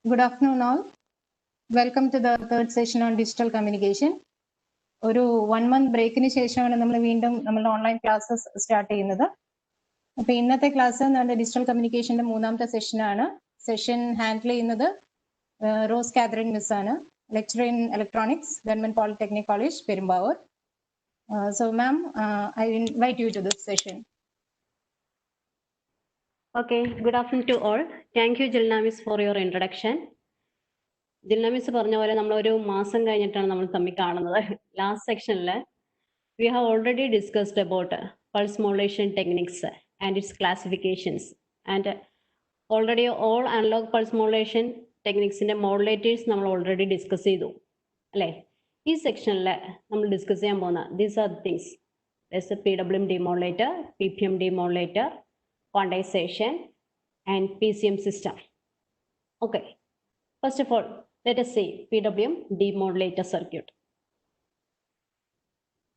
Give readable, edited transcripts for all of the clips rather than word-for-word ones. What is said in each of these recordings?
Good afternoon, all. Welcome to the third session on digital communication. ഒരു 1 month ബ്രേക്കിന് ശേഷമാണ് നമ്മൾ വീണ്ടും നമ്മുടെ ഓൺലൈൻ ക്ലാസ്സസ് സ്റ്റാർട്ട് ചെയ്യുന്നത്. അപ്പോൾ ഇന്നത്തെ ക്ലാസ് നമ്മുടെ ഡിജിറ്റൽ കമ്മ്യൂണിക്കേഷന്റെ മൂന്നാമത്തെ സെഷനാണ്. സെഷൻ ഹാൻഡിൽ ചെയ്യുന്നത് റോസ് കാതറിൻ മിസ് ആണ്, lecturer in electronics, government polytechnic college, Perumbavoor. So ma'am, I invite you to this session. Okay, good afternoon to all. Thank you, Jilna Miss, for your introduction. Jilna Miss പറഞ്ഞ പോലെ നമ്മൾ ഒരു മാസം കഴിഞ്ഞിട്ടാണ് നമ്മൾ തമ്മിൽ കാണുന്നത്. ലാസ്റ്റ് സെക്ഷനിൽ we have already discussed about pulse modulation techniques and its classifications, and already all analog pulse modulation techniques-ന്റെ modulators നമ്മൾ already discuss ചെയ്തു അല്ലേ? ഈ സെക്ഷനിൽ നമ്മൾ ഡിസ്കസ് ചെയ്യാൻ പോകുന്ന these are the things. There's a PWM Demodulator, PPM Demodulator, Quantization, and PCM system. Okay, first of all, let us see PWM Demodulator circuit.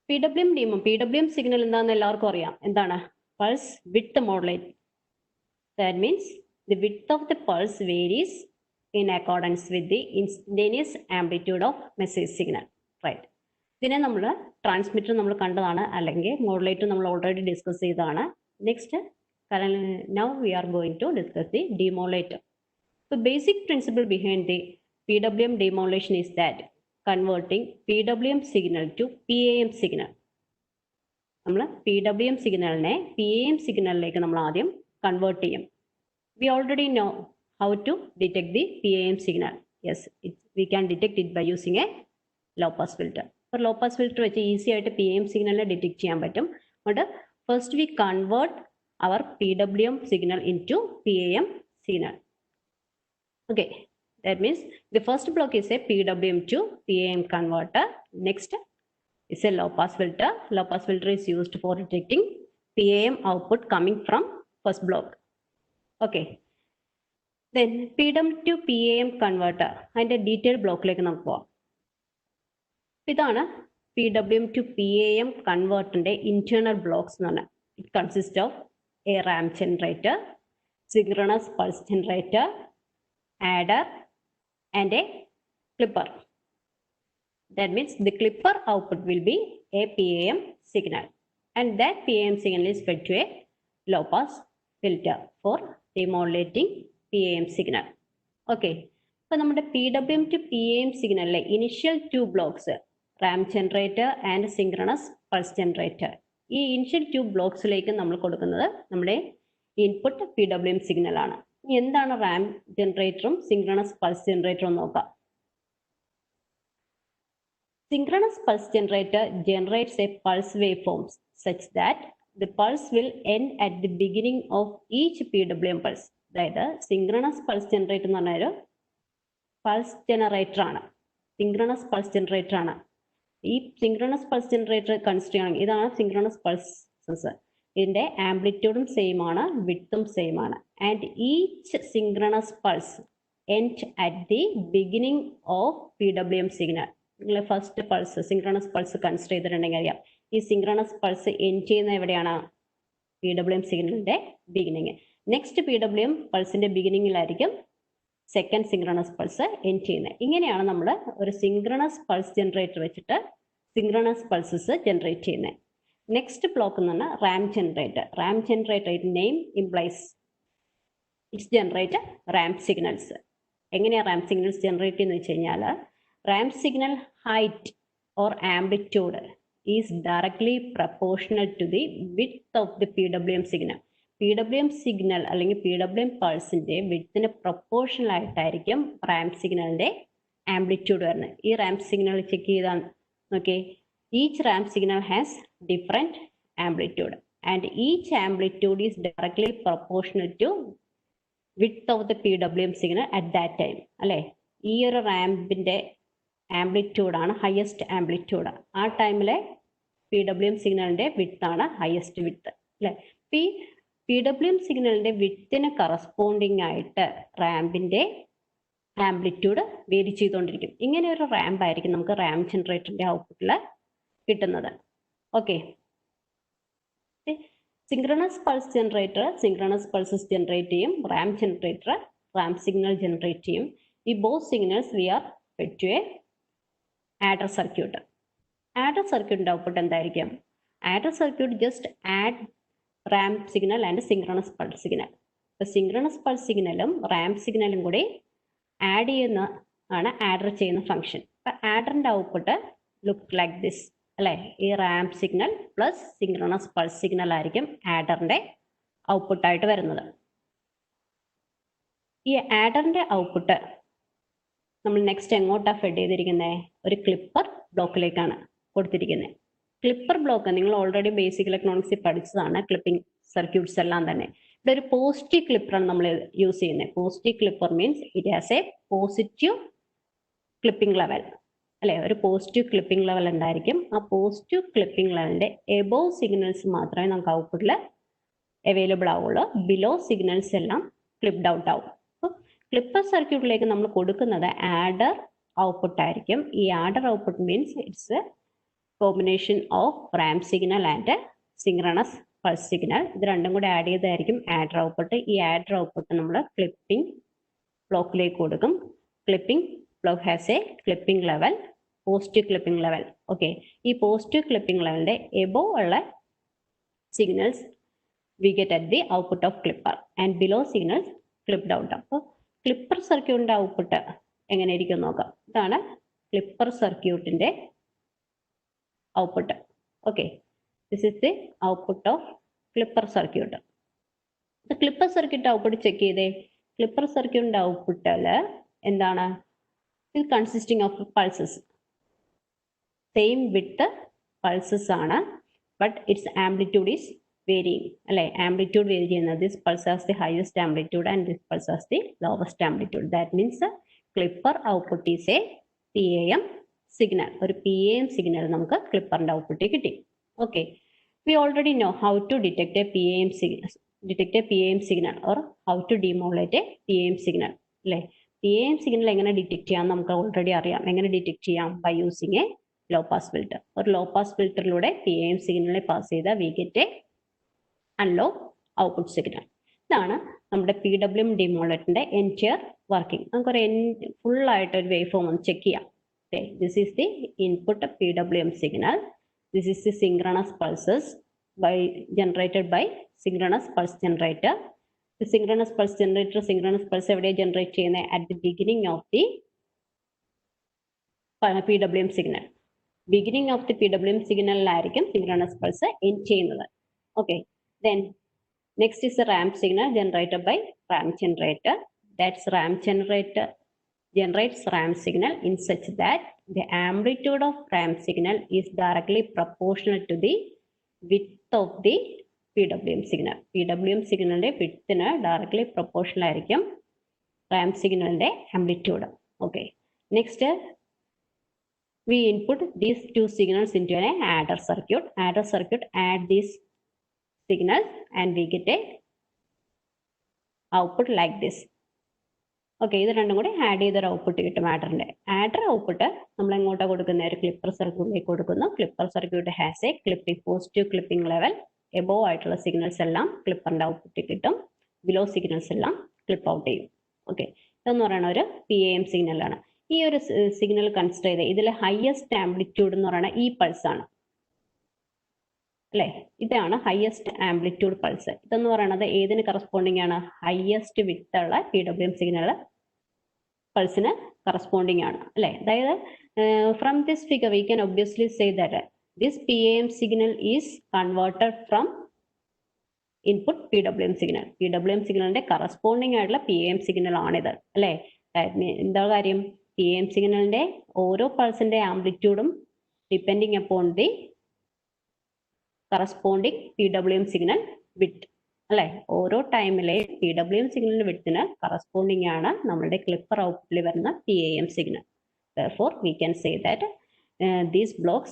PWM signal എന്താണെന്ന് എല്ലാവർക്കും അറിയാം. എന്താണ്? Pulse width modulate. That means the width of the pulse varies in accordance with the instantaneous amplitude of message signal. Right. ഇതിനെ നമ്മൾ transmitter നമ്മൾ കണ്ടതാണ്, അല്ലെങ്കിൽ modulator നമ്മൾ ഓൾറെഡി ഡിസ്കസ് ചെയ്തതാണ്. Next now we are going to discuss the demodulator. The basic principle behind the PWM demodulation is that converting PWM signal to PAM signal. നമ്മൾ PWM സിഗ്നലിനെ PAM സിഗ്നലിലേക്ക് നമ്മൾ ആദ്യം കൺവേർട്ട് ചെയ്യും. We already know how to detect the PAM signal. Yes, we can detect it by using a low pass filter. For low pass filter വെച്ച് easy ആയിട്ട് PAM സിഗ്നലിനെ detect ചെയ്യാൻ പറ്റും. അതുകൊണ്ട് first we convert our PWM signal into PAM signal. Okay, that means the first block is a PWM to PAM converter. Next is a low pass filter. Low pass filter is used for detecting PAM output coming from first block. Okay, then PWM to PAM converter and a detailed block like നമുക്ക് പോവാം. ഇതാണ് PWM to PAM converter internal blocks എന്ന് പറഞ്ഞാൽ. It consists of a ramp generator, synchronous pulse generator, adder, and a clipper. That means the clipper output will be a PAM signal, and that PAM signal is fed to a low pass filter for demodulating PAM signal. Okay, so നമ്മുടെ PWM to PAM signal initial two blocks, ramp generator and synchronous pulse generator. ഈ initial to ബ്ലോക്സിലേക്ക് നമ്മൾ കൊടുക്കുന്നത് നമ്മുടെ input PWM signal ആണ്. എന്താണ് ramp ജനറേറ്ററും synchronous pulse ജനറേറ്ററും നോക്കാം. Synchronous pulse generator generates a pulse waveforms such that the pulse will end at the beginning of each PWM pulse. അതായത് synchronous pulse generator എന്ന് പറഞ്ഞാൽ pulse generator ആണ്, synchronous pulse generator ആണ്. ഈ synchronous pulse generator consider ചെയ്യണമെങ്കിൽ ഇതാണ് synchronous pulses. ഇതിന്റെ ആംപ്ലിറ്റ്യൂഡും സെയിം ആണ്, വിഡ്ത്തും സെയിം ആണ്. And each synchronous pulse end at the beginning of PWM signal. നിങ്ങൾ first pulse synchronous pulse consider ചെയ്തിട്ടുണ്ടെങ്കിൽ അറിയാം, ഈ സിങ്ക്രണസ് പൾസ് എൻഡ് ചെയ്യുന്ന എവിടെയാണ്? PWM സിഗ്നലിന്റെ ബിഗിനിങ്. നെക്സ്റ്റ് PWM പൾസിന്റെ ബിഗിനിങ്ങിലായിരിക്കും സെക്കൻഡ് സിങ്ക്രണസ് പൾസ് എൻഡ് ചെയ്യുന്നത്. ഇങ്ങനെയാണ് നമ്മൾ ഒരു സിങ്ക്രണസ് പൾസ് ജനറേറ്റർ വെച്ചിട്ട് സിങ്ക്രണസ് പൾസസ് ജനറേറ്റ് ചെയ്യുന്നത്. നെക്സ്റ്റ് ബ്ലോക്ക് എന്ന് പറഞ്ഞാൽ ramp generator. Ramp generator name implies it's generate ramp signals. എങ്ങനെയാണ് റാമ്പ് സിഗ്നൽസ് ജനറേറ്റ് ചെയ്യുന്നത് വെച്ച് കഴിഞ്ഞാൽ, ramp signal height or amplitude is directly proportional to the width of the PWM signal. PWM signal അല്ലെങ്കിൽ PWM പൾസിന്റെ വിഡ്ത്തിന് proportional ആയിട്ടായിരിക്കും ramp സിഗ്നലിന്റെ amplitude വരുന്നത്. ഈ റാമ്പ് സിഗ്നൽ ചെക്ക് ചെയ്താൽ നോക്കിയേ, each ramp signal has different amplitude and each amplitude is directly proportional to width of the PWM signal at that time. അല്ലേ, ഈ ഒരു റാമ്പിന്റെ ആംപ്ലിറ്റ്യൂഡാണ് ഹയസ്റ്റ് ആംപ്ലിറ്റ്യൂഡ്. ആ ടൈമിലെ PWM സിഗ്നലിന്റെ വിഡ്ത്താണ് ഹയസ്റ്റ് വിഡ്ത്ത്. അല്ലേ, ഈ PWM സിഗ്നലിന്റെ വിഡ്ത്തിന് കറസ്പോണ്ടിങ് ആയിട്ട് റാമ്പിന്റെ ആംപ്ലിറ്റ്യൂഡ് വേരി ചെയ്തുകൊണ്ടിരിക്കും. ഇങ്ങനെ ഒരു റാമ്പ് ആയിരിക്കും നമുക്ക് റാമ്പ് ജനറേറ്ററിന്റെ ഔട്ട്പുട്ടിൽ കിട്ടുന്നത്. Okay, synchronous pulse generator synchronous pulses generate ചെയ്യും, ramp generator ramp signal generate ചെയ്യും. both signals we are fed to a adder circuit. Adder circuit output എന്തായിരിക്കും? Adder circuit just add ramp signal and synchronous pulse signal. The synchronous pulse signalum ramp signalum കൂടി add ചെയ്യുന്ന ആണ് adder ചെയ്യുന്ന function. അപ്പം ആഡറിൻ്റെ output look like this അല്ലേ? ഈ ramp signal plus synchronous pulse signal ആയിരിക്കും ആഡറിൻ്റെ ഔട്ട്പുട്ടായിട്ട് വരുന്നത്. ഈ ആഡറിൻ്റെ ഔട്ട്പുട്ട് നമ്മൾ നെക്സ്റ്റ് എങ്ങോട്ടാണ് ഫെഡ് ചെയ്തിരിക്കുന്നത്? ഒരു ക്ലിപ്പർ ബ്ലോക്കിലേക്കാണ് കൊടുത്തിരിക്കുന്നത്. ക്ലിപ്പർ ബ്ലോക്ക് നിങ്ങൾ ഓൾറെഡി ബേസിക് ഇലക്ട്രോണിക്സിൽ പഠിച്ചതാണ്, ക്ലിപ്പിംഗ് സർക്യൂട്ട്സ് എല്ലാം തന്നെ. ഇവിടെ ഒരു പോസിറ്റീവ് ക്ലിപ്പറാണ് നമ്മൾ യൂസ് ചെയ്യുന്നത്. Positive clipper means it has A positive clipping level അല്ലെ? ഒരു പോസിറ്റീവ് ക്ലിപ്പിംഗ് ലെവൽ ഉണ്ടായിരിക്കും. ആ പോസിറ്റീവ് ക്ലിപ്പിംഗ് ലെവലിന്റെ എബോവ് സിഗ്നൽസ് മാത്രമേ നമുക്ക് ഔട്ട്പുട്ടിൽ അവൈലബിൾ ആവുള്ളൂ. ബിലോ സിഗ്നൽസ് എല്ലാം ക്ലിപ്ഡ് ഔട്ട് ആവും. അപ്പോൾ ക്ലിപ്പർ സർക്യൂട്ടിലേക്ക് നമ്മൾ കൊടുക്കുന്നത് ആഡർ ഔട്ട്പുട്ട് ആയിരിക്കും. ഈ adder output means it's A combination of ramp signal and synchronous pulse signal. ഇത് രണ്ടും കൂടെ ആഡ് ചെയ്തായിരിക്കും ആഡർ ഔട്ട്പുട്ട്. ഈ ആഡർ ഔട്ട്പുട്ട് നമ്മൾ ക്ലിപ്പിംഗ് ബ്ലോക്കിലേക്ക് കൊടുക്കും. Clipping block has A clipping level, positive clipping level. Okay, ഈ positive clipping ലെവലിന്റെ above ഉള്ള signals we get at the output of clipper and below signals clipped out. അപ്പോൾ clipper സർക്യൂട്ടിന്റെ output എങ്ങനെ ഇരിക്കും നോക്കാം. ഇതാണ് ക്ലിപ്പർ സർക്യൂട്ടിന്റെ output. Okay, this is the output of clipper circuit. Clipper circuit output check ചെയ്തേ. Clipper സർക്യൂട്ടിന്റെ ഔട്ട്പുട്ടിൽ എന്താണ്? ഇത് consisting of pulses, same with pulses ആണ്, but it's amplitude is varying അല്ലെ? ആംപ്ലിറ്റ്യൂഡ് വേരി ചെയ്യുന്നത് this pulse has the highest amplitude and this pulse has the lowest amplitude. That means clipper output is a PAM signal. ഒരു PAM signal നമുക്ക് ക്ലിപ്പറിന്റെ ഔട്ട്പുട്ടിൽ കിട്ടി. Okay, we already know how to detect A PAM signal or how to demodulate a PAM signal അല്ലേ? PAM signal എങ്ങനെ detect ചെയ്യാം നമുക്ക് already അറിയാം. എങ്ങനെ ഡിറ്റക്ട് ചെയ്യാം? By using a low pass filter. ഒരു ലോ പാസ് ഫിൽറ്ററിലൂടെ PAM സിഗ്നലിനെ പാസ് ചെയ്താൽ we get a analog output signal. ഇതാണ് നമ്മുടെ PWM ഡിമോഡുലേറ്ററിന്റെ എൻറ്റയർ വർക്കിംഗ്. നമുക്കൊരു ഫുൾ ആയിട്ട് ഒരു വേവ് ഫോം ഒന്ന് ചെക്ക് ചെയ്യാം. This is the input PWM signal. This is the synchronous pulses generated by synchronous pulse generator. The synchronous pulse എവിടെ generate ചെയ്യുന്നത്? At the beginning of the PWM signal. Beginning of the PWM signal ആയിരിക്കും synchronous pulse end ചെയ്യുന്നത്. Okay, then next is the ramp signal generated by ramp generator. That's ramp generator generates ramp signal in such that the amplitude of ramp signal is directly proportional to the width of the PWM signal. PWM signalന്റെ widthന് directly proportional ആയിരിക്കും ramp signalന്റെ amplitude. Okay, next we input these two signals into an adder circuit. Adder circuit add these signals and we get a output like this. Okay, ഇത് രണ്ടും കൂടി add ചെയ്തൊരു output കിട്ടും ആഡറിന്റെ. Adder output നമ്മൾ എങ്ങോട്ടാണ് കൊടുക്കുന്ന? ഒരു ക്ലിപ്പർ സർക്യൂട്ടിലേക്ക് കൊടുക്കുന്നു. Clipper circuit has A clipping positive clipping level. Above ആയിട്ടുള്ള സിഗ്നൽസ് എല്ലാം ക്ലിപ്പറിന്റെ ഔട്ട്പുട്ടിൽ കിട്ടും. ബിലോ സിഗ്നൽസ് എല്ലാം ക്ലിപ്പ് ഔട്ട് ചെയ്യും. ഓക്കെ, ഇതെന്ന് പറയുന്ന ഒരു PAM സിഗ്നലാണ്. ഈ ഒരു സിഗ്നൽ കൺസിഡർ ചെയ്ത് ഇതിലെ ഹയസ്റ്റ് ആംപ്ലിറ്റ്യൂഡ് എന്ന് പറയുന്നത് ഈ പൾസ് ആണ് അല്ലെ? ഇതാണ് ഹയസ്റ്റ് ആംപ്ലിറ്റ്യൂഡ് പൾസ്. ഇതെന്ന് പറയുന്നത് ഏതിന് കറസ്പോണ്ടിങ് ആണ്? ഹയസ്റ്റ് വിത്ത് ഉള്ള PWM സിഗ്നൽ പൾസിന് കറസ്പോണ്ടിങ് ആണ് അല്ലെ? അതായത് from this figure we can obviously say that this PAM signal is converted from input PWM signal. PWM സിഗ്നലിന്റെ കറസ്പോണ്ടിങ് ആയിട്ടുള്ള PAM സിഗ്നൽ ആണിത് അല്ലെ? എന്താ കാര്യം? PAM സിഗ്നലിന്റെ ഓരോ പൾസിന്റെ ആംപ്ലിറ്റ്യൂഡും depending upon the corresponding PWM signal with അല്ലെ? ഓരോ ടൈമിലെ PWM സിഗ്നലിന്റെ വിത്തിന് കറസ്പോണ്ടിങ് ആണ് നമ്മുടെ ക്ലിപ്പർ ഔട്ട്പുട്ടിൽ വരുന്ന PAM signal. Therefore, we can say that these blocks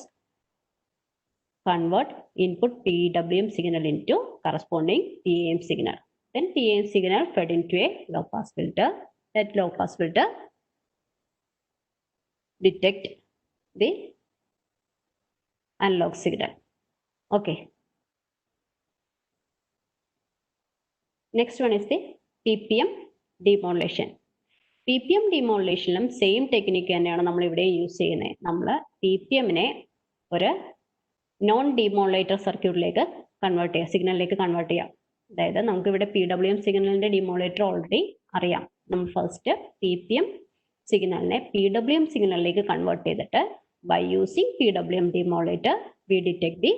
convert input PWM signal into corresponding PAM signal. Then PAM signal fed into a low pass filter. That low pass filter detect the analog signal. Okay. Next one is the PPM demodulation. PPM demodulationലും same technique തന്നെയാണ് നമ്മൾ ഇവിടെ use ചെയ്യുന്നത്. നമ്മൾ PPMനെ ഒരു non demodulator സർക്യൂട്ടിലേക്ക് convert ചെയ്യാം, സിഗ്നലിലേക്ക് convert ചെയ്യാം. അതായത് നമുക്ക് ഇവിടെ PWM സിഗ്നലിന്റെ ഡിമോഡുലേറ്റർ ഓൾറെഡി അറിയാം. നമ്മൾ ഫസ്റ്റ് PPM സിഗ്നലിനെ PWM സിഗ്നലിലേക്ക് കൺവേർട്ട് ചെയ്തിട്ട് by using PWM Demodulator we detect the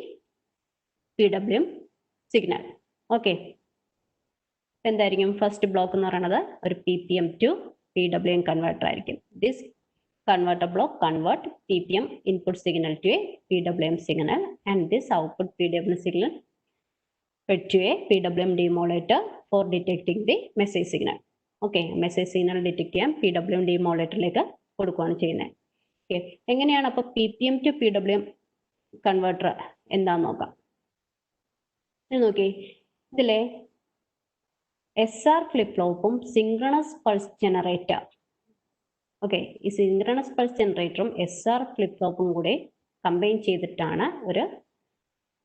PWM signal. Okay. എന്തായിരിക്കും ഫസ്റ്റ് ബ്ലോക്ക് എന്ന് പറയുന്നത് ഒരു PPM to PWM കൺവേർട്ടർ ആയിരിക്കും. This converter block convert PPM input signal to a PWM signal and this output PWM signal fed to a PWM demodulator for detecting the message signal. Okay, message signal detect ചെയ്യാൻ PWM demodulatorലേക്ക് കൊടുക്കുകയാണ് ചെയ്യുന്നത്. Okay, എങ്ങനെയാണ് അപ്പോൾ PPM to PWM converter എന്താന്ന് നോക്കാം. നോക്കി ഇതിലെ SR flip ഫ്ലോപ്പും സിങ്ക്രണസ് പൾസ് ജനറേറ്റർ. ഓക്കെ, ഈ സിങ്ക്രണസ് പൾസ് ജനറേറ്ററും SR ഫ്ലിപ്പ് ഫ്ലോപ്പും കൂടെ കമ്പൈൻ ചെയ്തിട്ടാണ് ഒരു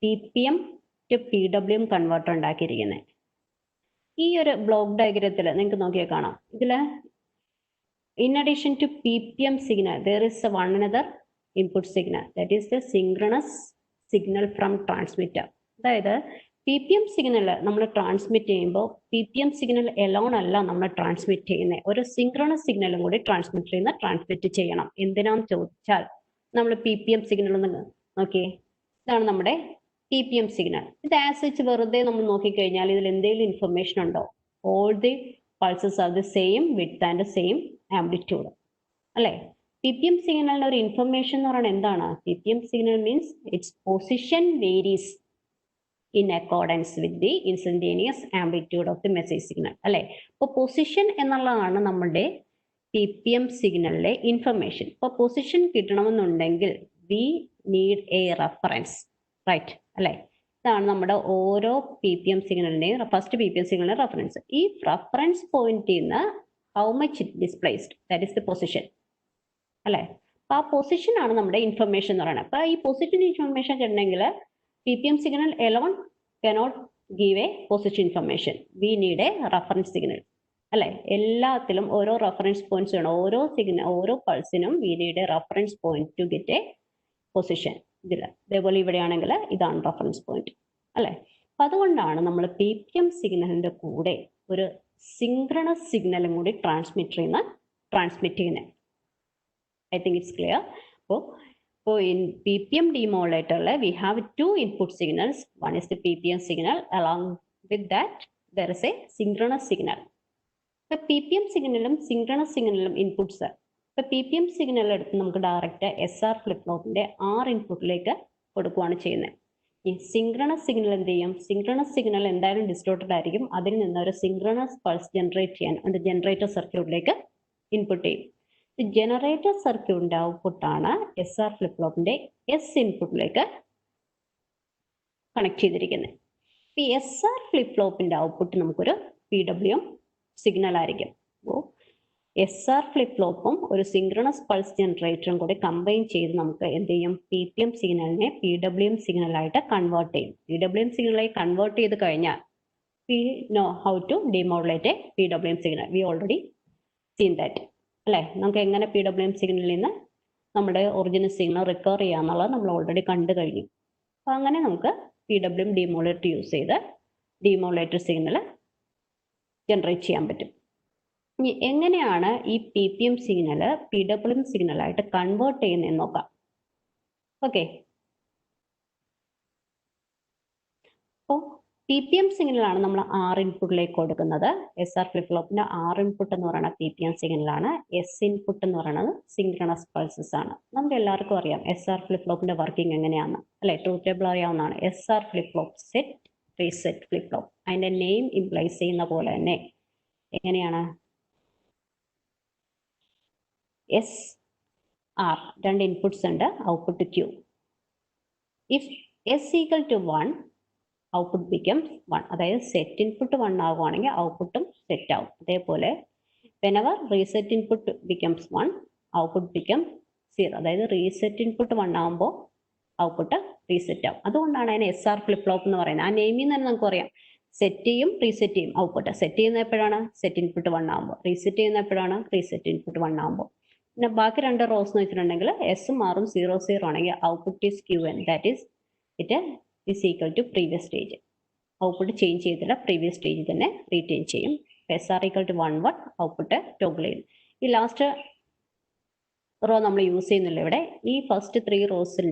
PPM to PWM കൺവേർട്ടർ ഉണ്ടാക്കിയിരിക്കുന്നത്. ഈ ഒരു ബ്ലോക്ക് ഡയഗ്രത്തിൽ നിങ്ങൾക്ക് നോക്കിയാൽ കാണാം, ഇതിൽ in addition to PPM signal there is one another input signal, that is the synchronous signal from transmitter. അതായത് PPM സിഗ്നൽ നമ്മൾ ട്രാൻസ്മിറ്റ് ചെയ്യുമ്പോൾ PPM സിഗ്നൽ എലോൺ അല്ല നമ്മൾ ട്രാൻസ്മിറ്റ് ചെയ്യുന്നത്, ഒരു സിങ്ക്രണസ് സിഗ്നലും കൂടി ട്രാൻസ്മിറ്റ് ചെയ്യണം. എന്തിനാന്ന് ചോദിച്ചാൽ നമ്മൾ PPM സിഗ്നൽ ഒന്ന് നോക്കിയേ, ഇതാണ് നമ്മുടെ PPM സിഗ്നൽ. ഇത് ആസ് വെറുതെ നമ്മൾ നോക്കിക്കഴിഞ്ഞാൽ ഇതിൽ എന്തെങ്കിലും ഇൻഫർമേഷൻ ഉണ്ടോ? All the pulses are the same width and same amplitude അല്ലേ? PPM സിഗ്നലിന്റെ ഒരു ഇൻഫർമേഷൻ എന്ന് പറയുന്നത് എന്താണ്? PPM signal means it's position varies in accordance with the instantaneous amplitude of the message signal അല്ലേ? അപ്പോൾ പൊസിഷൻ എന്നുള്ളതാണ് നമ്മുടെ PPM സിഗ്നലിലെ ഇൻഫർമേഷൻ. ഇപ്പോൾ പൊസിഷൻ കിട്ടണമെന്നുണ്ടെങ്കിൽ we need a reference, right അല്ലേ? ഇതാണ് നമ്മുടെ ഓരോ PPM സിഗ്നലിന്റെയും ഫസ്റ്റ് PPM സിഗ്നലിന്റെ റെഫറൻസ്. ഈ റെഫറൻസ് പോയിന്റിൽ നിന്ന് how much it displaced, that is the position അല്ലേ? അപ്പോൾ ആ പൊസിഷൻ ആണ് നമ്മുടെ ഇൻഫർമേഷൻ എന്ന് പറയുന്നത്. അപ്പോൾ ഈ പൊസിഷൻ ഇൻഫർമേഷൻ കിട്ടണമെങ്കിൽ PPM signal alone cannot give a position information. We need a reference signal. അല്ലെ? എല്ലാത്തിലും ഓരോ റെഫറൻസ് പോയിന്റ്സ് വേണം. ഓരോ സിഗ്നൽ ഓരോ പൾസിനും we need a reference point to get a position. ഇതിൽ അതേപോലെ ഇവിടെയാണെങ്കിൽ ഇതാണ് റെഫറൻസ് പോയിന്റ് അല്ലെ? അപ്പൊ അതുകൊണ്ടാണ് നമ്മൾ PPM സിഗ്നലിന്റെ കൂടെ ഒരു സിങ്ക്രണസ് സിഗ്നലും കൂടി ട്രാൻസ്മിറ്റ് ചെയ്യുന്നത്. I think it's clear. So in PPM demodulator we have two input signals. One is the PPM signal, along with that there is a synchronous signal. The PPM signalum synchronous signalum inputs. The PPM signal എടുത്ത് നമുക്ക് direct SR flip ഫ്ലോപ്പിന്റെ R ഇൻപുട്ടിലേക്ക് കൊടുക്കുകയാണ് ചെയ്യുന്നത്. ഈ synchronous signal എന്ത് ചെയ്യും? Synchronous signal എന്തായാലും ഡിസ്റ്റോർട്ടഡ് ആയിരിക്കും. അതിൽ നിന്ന് ഒരു സിങ്ക്രണസ് പൾസ് ജനറേറ്റ് ചെയ്യാൻ അത് ജനറേറ്റർ സർക്യൂട്ടിലേക്ക് ഇൻപുട്ട് ചെയ്യും. ജനറേറ്റർ സർക്യൂട്ടിന്റെ ഔട്ട്പുട്ട് ആണ് SR ഫ്ലിപ്പ് ഫ്ലോപ്പിന്റെ S ഇൻപുട്ടിലേക്ക് കണക്ട് ചെയ്തിരിക്കുന്നത്. ഈ SR ഫ്ലിപ്പ് ഫ്ലോപ്പിന്റെ ഔട്ട്പുട്ട് നമുക്കൊരു PWM സിഗ്നൽ ആയിരിക്കും. അപ്പോൾ SR ഫ്ലിപ്പ് ഫ്ലോപ്പും ഒരു സിങ്ക്രണസ് പൾസ് ജനറേറ്ററും കൂടി കമ്പൈൻ ചെയ്ത് നമുക്ക് എന്ത് ചെയ്യും? PPM സിഗ്നലിനെ PWM സിഗ്നലായിട്ട് കൺവേർട്ട് ചെയ്യും. PWM സിഗ്നലായി കൺവേർട്ട് ചെയ്ത് കഴിഞ്ഞാൽ we know how to demodulate a PWM signal. We already seen that. അല്ലേ? നമുക്ക് എങ്ങനെ PWM സിഗ്നലിൽ നിന്ന് നമ്മുടെ ഒറിജിനൽ സിഗ്നൽ റിക്കവർ ചെയ്യാന്നുള്ളത് നമ്മൾ ഓൾറെഡി കണ്ടു കഴിഞ്ഞു. അപ്പൊ അങ്ങനെ നമുക്ക് PWM demodulator യൂസ് ചെയ്ത് demodulator സിഗ്നൽ ജനറേറ്റ് ചെയ്യാൻ പറ്റും. ഇനി എങ്ങനെയാണ് ഈ PPM സിഗ്നൽ PWM സിഗ്നലായിട്ട് കൺവേർട്ട് ചെയ്യുന്നതെന്ന് നോക്കാം. ഓക്കെ, അപ്പോൾ PPM സിഗ്നലാണ് നമ്മൾ R ഇൻപുട്ടിലേക്ക് കൊടുക്കുന്നത്. SR ഫ്ലിപ്പ് ഫ്ലോപ്പിന്റെ R ഇൻപുട്ട് എന്ന് പറയുന്നത് PPM സിഗ്നലാണ്. S ഇൻപുട്ട് എന്ന് പറയുന്നത് സിങ്ക്രണസ് പൾസസ് ആണ്. നമുക്ക് എല്ലാവർക്കും അറിയാം SR ഫ്ലിപ്പ് ഫ്ലോപ്പിന്റെ വർക്കിംഗ് എങ്ങനെയാണ് അല്ലെ? ട്രൂത്ത് ടേബിൾ അറിയാവുന്നതാണ്. SR flip flop set reset flip flop, അതിന്റെ നെയിം ഇംപ്ലൈസ് ചെയ്യുന്ന പോലെ തന്നെ എങ്ങനെയാണ്? SR രണ്ട് ഇൻപുട്സ് ഉണ്ട്, output Q. If S equal to 1 output becomes 1. അതായത് സെറ്റ് ഇൻപുട്ട് 1 ആകുവാണെങ്കിൽ ഔട്ട്പുട്ടും സെറ്റ് ആവും. അതേപോലെ whenever reset input becomes 1 output become 0. അതായത് റീസെറ്റ് ഇൻപുട്ട് 1 ആകുമ്പോൾ ഔട്ട്പുട്ട് റീസെറ്റ് ആവും. അതുകൊണ്ടാണ് അതിന് SR ഫ്ലിപ്പ് ഫ്ലോപ്പ് എന്ന് പറയുന്നത്. ആ നെയിമിൽ നിന്ന് തന്നെ നമുക്ക് അറിയാം സെറ്റ് ചെയ്യും റീസെറ്റ് ചെയ്യും ഔട്ട്പുട്ട്. സെറ്റ് ചെയ്യുന്ന എപ്പോഴാണ്? സെറ്റ് ഇൻപുട്ട് 1 ആകുമ്പോൾ. റീസെറ്റ് ചെയ്യുന്ന എപ്പോഴാണ്? റീസെറ്റ് ഇൻപുട്ട് 1 ആകുമ്പോൾ. പിന്നെ ബാക്കി 2 റോസ് എന്ന് വെച്ചിട്ടുണ്ടെങ്കിൽ എസും ആറും 0 0 ആണെങ്കിൽ output is QN, that is it is equal to previous stage. Output change ചെയ്തില്ല, പ്രീവിയസ് സ്റ്റേജ് തന്നെ റീറ്റെയിൻ ചെയ്യും. SR equal to 1 1 output toggle ചെയ്യും. ഈ ലാസ്റ്റ് റോ നമ്മൾ യൂസ് ചെയ്യുന്നില്ല ഇവിടെ. ഈ ഫസ്റ്റ് 3 റോസിൽ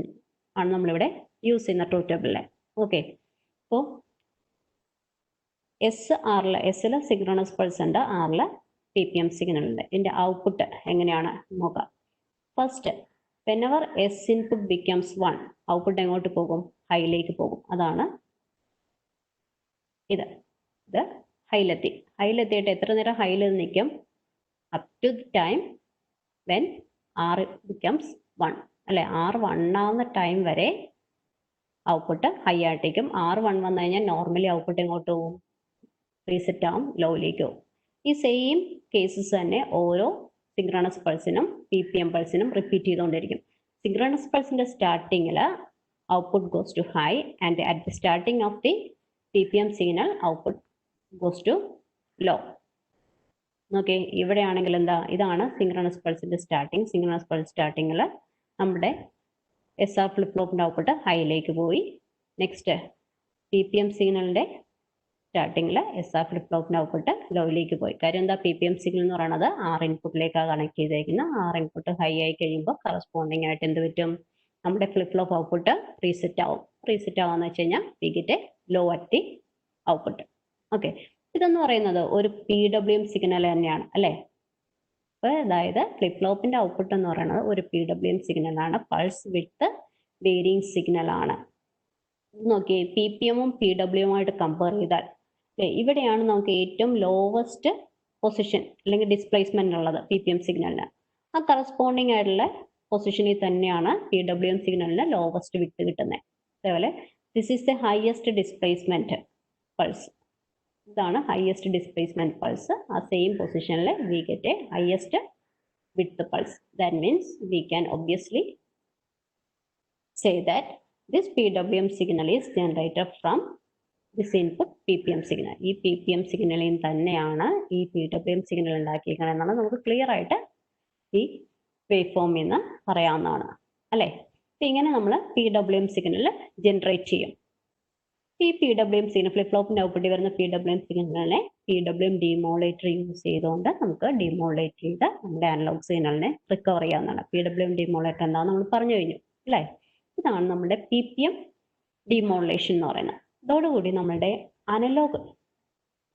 ആണ് നമ്മളിവിടെ യൂസ് ചെയ്യുന്ന ട്രൂത്ത് ടേബിളിലെ. ഓക്കെ, അപ്പോൾ എസ്സിൽ സിങ്ക്രണസ് പൾസ് ഉണ്ട്, ആറിൽ PPM സിഗ്നൽ ഉണ്ട്. ഇതിന്റെ ഔട്ട്പുട്ട് എങ്ങനെയാണ് നോക്കാം. First whenever S input becomes 1 output എങ്ങോട്ട് പോകും? ഹൈയിലേക്ക് പോകും. അതാണ് ഇത് ഹൈയിലെത്തിയിട്ട് എത്ര നേരം ഹൈയിൽ നിൽക്കും? Up to the time when R becomes 1 അല്ലെ, R 1 ആവുന്ന ടൈം വരെ ഔട്ട്പുട്ട് ഹൈ ആയിട്ടേക്കും. R 1 വന്നു കഴിഞ്ഞാൽ നോർമലി ഔട്ട്പുട്ട് എങ്ങോട്ട് പോകും? റീസെറ്റ് ആവും, ലോയിലേക്ക് പോകും. ഈ സെയിം കേസസ് തന്നെ ഓരോ സിങ്ക്രണസ് പൾസിനും PPM പൾസിനും റിപ്പീറ്റ് ചെയ്തുകൊണ്ടിരിക്കും. സിങ്ക്രണസ് പൾസിന്റെ സ്റ്റാർട്ടിങ്ങിൽ output goes to high and at the starting of the PPM signal output goes to low. Okay, ഇവിടെയാണെങ്കിൽ എന്താ? ഇതാണ് സിങ്ക്രണസ് പൾസിന്റെ സ്റ്റാർട്ടിങ്. സിങ്ക്രണസ് പൾസ് സ്റ്റാർട്ടിങ്ങിൽ നമ്മുടെ SR ഫ്ലിപ്പ് ഫ്ലോപ്പിന്റെ ഔട്ട്പുട്ട് ഹൈയിലേക്ക് പോയി. നെക്സ്റ്റ് PPM സിഗ്നലിന്റെ സ്റ്റാർട്ടിങ്ങിൽ SR ഫ്ലിപ്പ് ഫ്ലോപ്പിന്റെ ഔട്ട്പുട്ട് ലോയിലേക്ക് പോയി. കാര്യം എന്താ? PPM സിഗ്നൽ എന്ന് പറയുന്നത് R ഇൻപുട്ടിലേക്കാണ് കണക്ട് ചെയ്തേക്കുന്നത്. R ഇൻപുട്ട് ഹൈ ആയി കഴിയുമ്പോൾ കറസ്പോണ്ടിങ് ആയിട്ട് എന്ത് പറ്റും? നമ്മുടെ ഫ്ലിപ്പ് ഫ്ലോപ്പ് ഔട്ട്പുട്ട് റീസെറ്റ് ആവും. റീസെറ്റ് ആവാന്ന് വെച്ച് കഴിഞ്ഞാൽ we get a low at the output. Okay, ഇതെന്ന് പറയുന്നത് ഒരു PWM സിഗ്നൽ തന്നെയാണ് അല്ലേ. അപ്പോൾ അതായത് ഫ്ലിപ്പ് ഫ്ലോപ്പിന്റെ ഔട്ട്പുട്ട് എന്ന് പറയുന്നത് ഒരു PWM സിഗ്നലാണ്. പൾസ് വിത്ത് വേരിയിങ് സിഗ്നൽ ആണ്. നോക്കിയേ, PPM-ഉം PWM-ഉമായിട്ട് കമ്പയർ ചെയ്താൽ ഇവിടെയാണ് നമുക്ക് ഏറ്റവും ലോവസ്റ്റ് പൊസിഷൻ അല്ലെങ്കിൽ ഡിസ്പ്ലേസ്മെന്റ് ഉള്ളത് PPM സിഗ്നലിന്. ആ കറസ്പോണ്ടിങ് ആയിട്ടുള്ള പൊസിഷനിൽ തന്നെയാണ് PWM സിഗ്നലിന് ലോവസ്റ്റ് വിട്ട് കിട്ടുന്നത്. അതേപോലെ this is the highest displacement pulse. ഇതാണ് ഹയസ്റ്റ് ഡിസ്പ്ലേസ്മെന്റ് പൾസ്. ആ സെയിം പൊസിഷനിൽ V get A highest with pulse. That means we can obviously say that this PWM signal is generated from this input PPM signal. ഈ PPM സിഗ്നലിൽ തന്നെയാണ് ഈ PWM signal ഉണ്ടാക്കിയിരിക്കുന്നത് എന്നാണ് നമുക്ക് ക്ലിയർ ആയിട്ട് ഈ വേവ് ഫോമിൽ നിന്ന് പറയാവുന്നതാണ് അല്ലേ. ഇങ്ങനെ നമ്മൾ PWM സിഗ്നൽ ജനറേറ്റ് ചെയ്യും. ഈ PWM സിഗ്നൽ ഫ്ലിപ്പ് ഫ്ലോപ്പിന്റെ ഔട്ട്പുട്ടിൽ വരുന്ന PWM സിഗ്നലിനെ PWM ഡിമോഡുലേറ്റർ യൂസ് ചെയ്തുകൊണ്ട് നമുക്ക് ഡിമോഡുലേറ്റ് ചെയ്ത് നമ്മുടെ അനലോഗ് സിഗ്നലിനെ റിക്കവർ ചെയ്യാവുന്നതാണ്. PWM ഡിമോഡുലേറ്റർ എന്താണെന്ന് നമ്മൾ പറഞ്ഞു കഴിഞ്ഞു അല്ലേ. ഇതാണ് നമ്മുടെ PPM ഡിമോഡുലേഷൻ എന്ന് പറയുന്നത്. ഇതോടുകൂടി നമ്മുടെ അനലോഗ്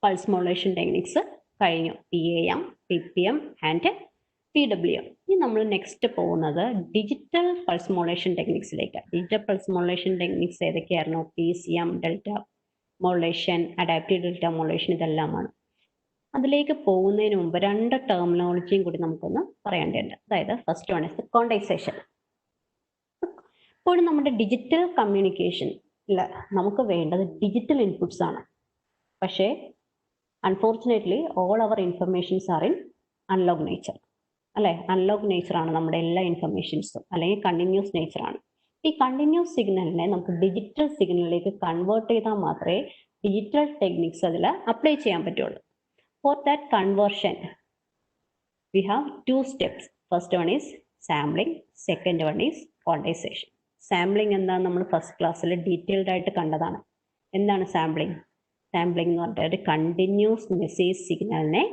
പൾസ് മോഡുലേഷൻ ടെക്നിക്സ് കഴിഞ്ഞു. PAM, PPM and PWM. ഇനി നമ്മൾ നെക്സ്റ്റ് പോകുന്നത് ഡിജിറ്റൽ പൾസ് മോഡുലേഷൻ ടെക്നിക്സിലേക്ക്. ഡിജിറ്റൽ പൾസ് മോഡുലേഷൻ ടെക്നിക്സ് ഏതൊക്കെയായിരുന്നു? PCM, delta modulation, adaptive delta modulation, ഇതെല്ലാമാണ്. അതിലേക്ക് പോകുന്നതിന് മുമ്പ് 2 ടെർമിനോളജിയും കൂടി നമുക്കൊന്ന് പറയേണ്ടതുണ്ട്. അതായത് ഫസ്റ്റ് വൺ ഇസ് ക്വാണ്ടൈസേഷൻ. ഇപ്പോഴും നമ്മുടെ ഡിജിറ്റൽ കമ്മ്യൂണിക്കേഷൻ നമുക്ക് വേണ്ടത് ഡിജിറ്റൽ ഇൻപുട്സ് ആണ്. പക്ഷേ unfortunately all our informations are in analog nature അല്ലെ. അനലോഗ് നേച്ചർ ആണ് നമ്മുടെ എല്ലാ ഇൻഫർമേഷൻസും, അല്ലെങ്കിൽ കണ്ടിന്യൂസ് നേച്ചർ ആണ്. ഈ കണ്ടിന്യൂസ് സിഗ്നലിനെ നമുക്ക് ഡിജിറ്റൽ സിഗ്നലിലേക്ക് കൺവേർട്ട് ചെയ്താൽ മാത്രമേ ഡിജിറ്റൽ ടെക്നിക്സ് അതിൽ അപ്ലൈ ചെയ്യാൻ പറ്റുള്ളൂ. For that conversion we have 2 steps. First one is sampling, second one is quantisation. Sampling എന്താണെന്ന് നമ്മൾ ഫസ്റ്റ് ക്ലാസ്സിൽ ഡീറ്റെയിൽഡ് ആയിട്ട് കണ്ടതാണ്. എന്താണ് സാമ്പിളിംഗ്? സാമ്പിളിംഗ് എന്ന് പറഞ്ഞാൽ ഒരു കണ്ടിന്യൂസ് മെസ്സേജ് സിഗ്നലിനെ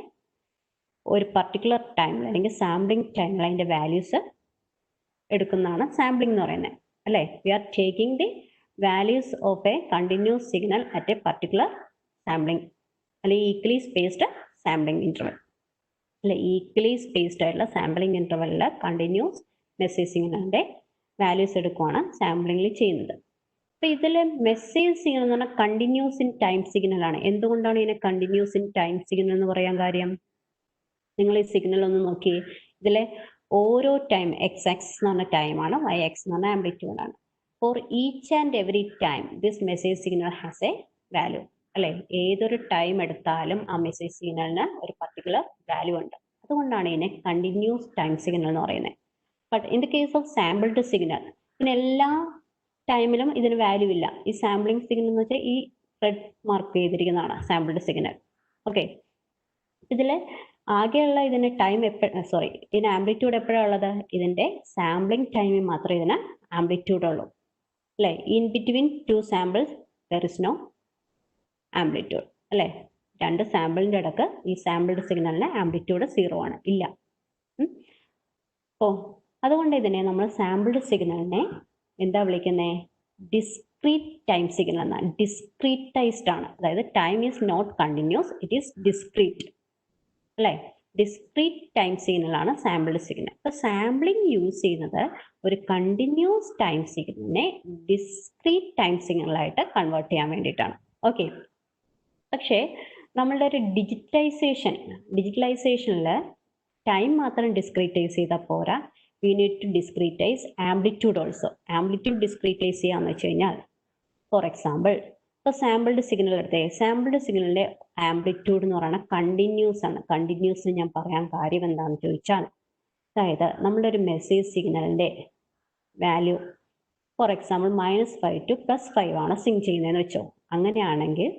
ഒരു പർട്ടിക്കുലർ ടൈമിൽ അല്ലെങ്കിൽ സാമ്പിളിംഗ് ടൈമിൽ അതിൻ്റെ വാല്യൂസ് എടുക്കുന്നതാണ് സാമ്പിളിംഗ് എന്ന് പറയുന്നത് അല്ലേ. We are taking the values of a continuous signal at a particular sampling അല്ലെങ്കിൽ ഈക്വലി സ്പേസ്ഡ് സാമ്പിളിംഗ് ഇൻ്റർവൽ അല്ലെ. ഈക്വലി സ്പേസ്ഡ് ആയിട്ടുള്ള സാമ്പിളിംഗ് ഇൻ്റർവെല്ലിൽ കണ്ടിന്യൂസ് മെസ്സേജ് സിഗ്നലിൻ്റെ വാല്യൂസ് എടുക്കുകയാണ് സാമ്പിളിംഗിൽ ചെയ്യുന്നത്. അപ്പോൾ ഇതിൽ മെസ്സേജ് സിഗ്നൽ എന്ന് പറഞ്ഞാൽ കണ്ടിന്യൂസ് ഇൻ ടൈം സിഗ്നലാണ്. എന്തുകൊണ്ടാണ് ഇതിനെ കണ്ടിന്യൂസ് ഇൻ ടൈം സിഗ്നൽ എന്ന് പറയാൻ കാര്യം? നിങ്ങൾ ഈ സിഗ്നൽ ഒന്ന് നോക്കി. ഇതിലെ ഓരോ ടൈം എക്സ് ആക്സിസ് എന്ന് പറഞ്ഞ ടൈമാണ്, വൈ ആക്സിസ് എന്ന് പറഞ്ഞ ആംപ്ലിറ്റ്യൂഡാണ്. For each and every time this message signal has a value അല്ലെ. ഏതൊരു ടൈം എടുത്താലും ആ മെസ്സേജ് സിഗ്നലിന് ഒരു പർട്ടിക്കുലർ വാല്യൂ ഉണ്ട്. അതുകൊണ്ടാണ് ഇതിനെ കണ്ടിന്യൂസ് ടൈം സിഗ്നൽ എന്ന് പറയുന്നത്. But in the case of sampled signal, പിന്നെ എല്ലാ ടൈമിലും ഇതിന് വാല്യൂ ഇല്ല. ഈ സാമ്പിളിംഗ് സിഗ്നൽ എന്ന് വെച്ചാൽ ഈ റെഡ് മാർക്ക് ചെയ്തിരിക്കുന്നതാണ് സാമ്പിൾഡ് സിഗ്നൽ. ഓക്കെ, ഇതിൽ ആകെയുള്ള ഇതിന് ടൈം ഇതിന് ആംപ്ലിറ്റ്യൂഡ് എപ്പോഴാണ് ഉള്ളത്? ഇതിന്റെ സാമ്പിളിംഗ് ടൈമിൽ മാത്രമേ ഇതിന് ആംപ്ലിറ്റ്യൂഡ് ഉള്ളൂ അല്ലേ. In between two samples there is no amplitude അല്ലേ. രണ്ട് സാമ്പിളിന്റെ ഇടക്ക് ഈ സാമ്പിൾഡ് സിഗ്നലിന് ആംപ്ലിറ്റ്യൂഡ് 0 ആണ്, ഇല്ല. അപ്പോൾ അതുകൊണ്ട് ഇതിനെ നമ്മൾ സാമ്പിൾഡ് സിഗ്നലിനെ എന്താ വിളിക്കുന്നത്? ഡിസ്ക്രീറ്റ് ടൈം സിഗ്നൽ എന്നാണ്. ഡിസ്ക്രീറ്റൈസ്ഡ് ആണ്, അതായത് time is not continuous, it is discrete അല്ലേ. ഡിസ്ക്രീറ്റ് ടൈം സിഗ്നൽ ആണ് സാമ്പിൾഡ് സിഗ്നൽ. അപ്പോൾ സാമ്പിളിംഗ് യൂസ് ചെയ്യുന്നത് ഒരു കണ്ടിന്യൂസ് ടൈം സിഗ്നലിനെ ഡിസ്ക്രീറ്റ് ടൈം സിഗ്നലായിട്ട് കൺവേർട്ട് ചെയ്യാൻ വേണ്ടിയിട്ടാണ്. ഓക്കെ, പക്ഷേ നമ്മളുടെ ഒരു ഡിജിറ്റലൈസേഷനിൽ ടൈം മാത്രം ഡിസ്ക്രീറ്റൈസ് ചെയ്താൽ പോരാ, we need to discretise amplitude also. Amplitude discretise ചെയ്യാന്ന് വെച്ച് കഴിഞ്ഞാൽ, ഫോർ എക്സാമ്പിൾ ഇപ്പോൾ സാമ്പിൾഡ് സിഗ്നൽ എടുത്തേ, സാമ്പിൾഡ് സിഗ്നലിന്റെ ആംപ്ലിറ്റ്യൂഡ് എന്ന് പറയുന്നത് കണ്ടിന്യൂസ് ആണ്. കണ്ടിന്യൂസ് ഞാൻ പറയാൻ കാര്യം എന്താണെന്ന് ചോദിച്ചാൽ, അതായത് നമ്മുടെ ഒരു മെസ്സേജ് സിഗ്നലിന്റെ വാല്യൂ ഫോർ എക്സാമ്പിൾ -5 to +5 ആണ് സിങ് ചെയ്യുന്നതെന്ന് വെച്ചോ. അങ്ങനെയാണെങ്കിൽ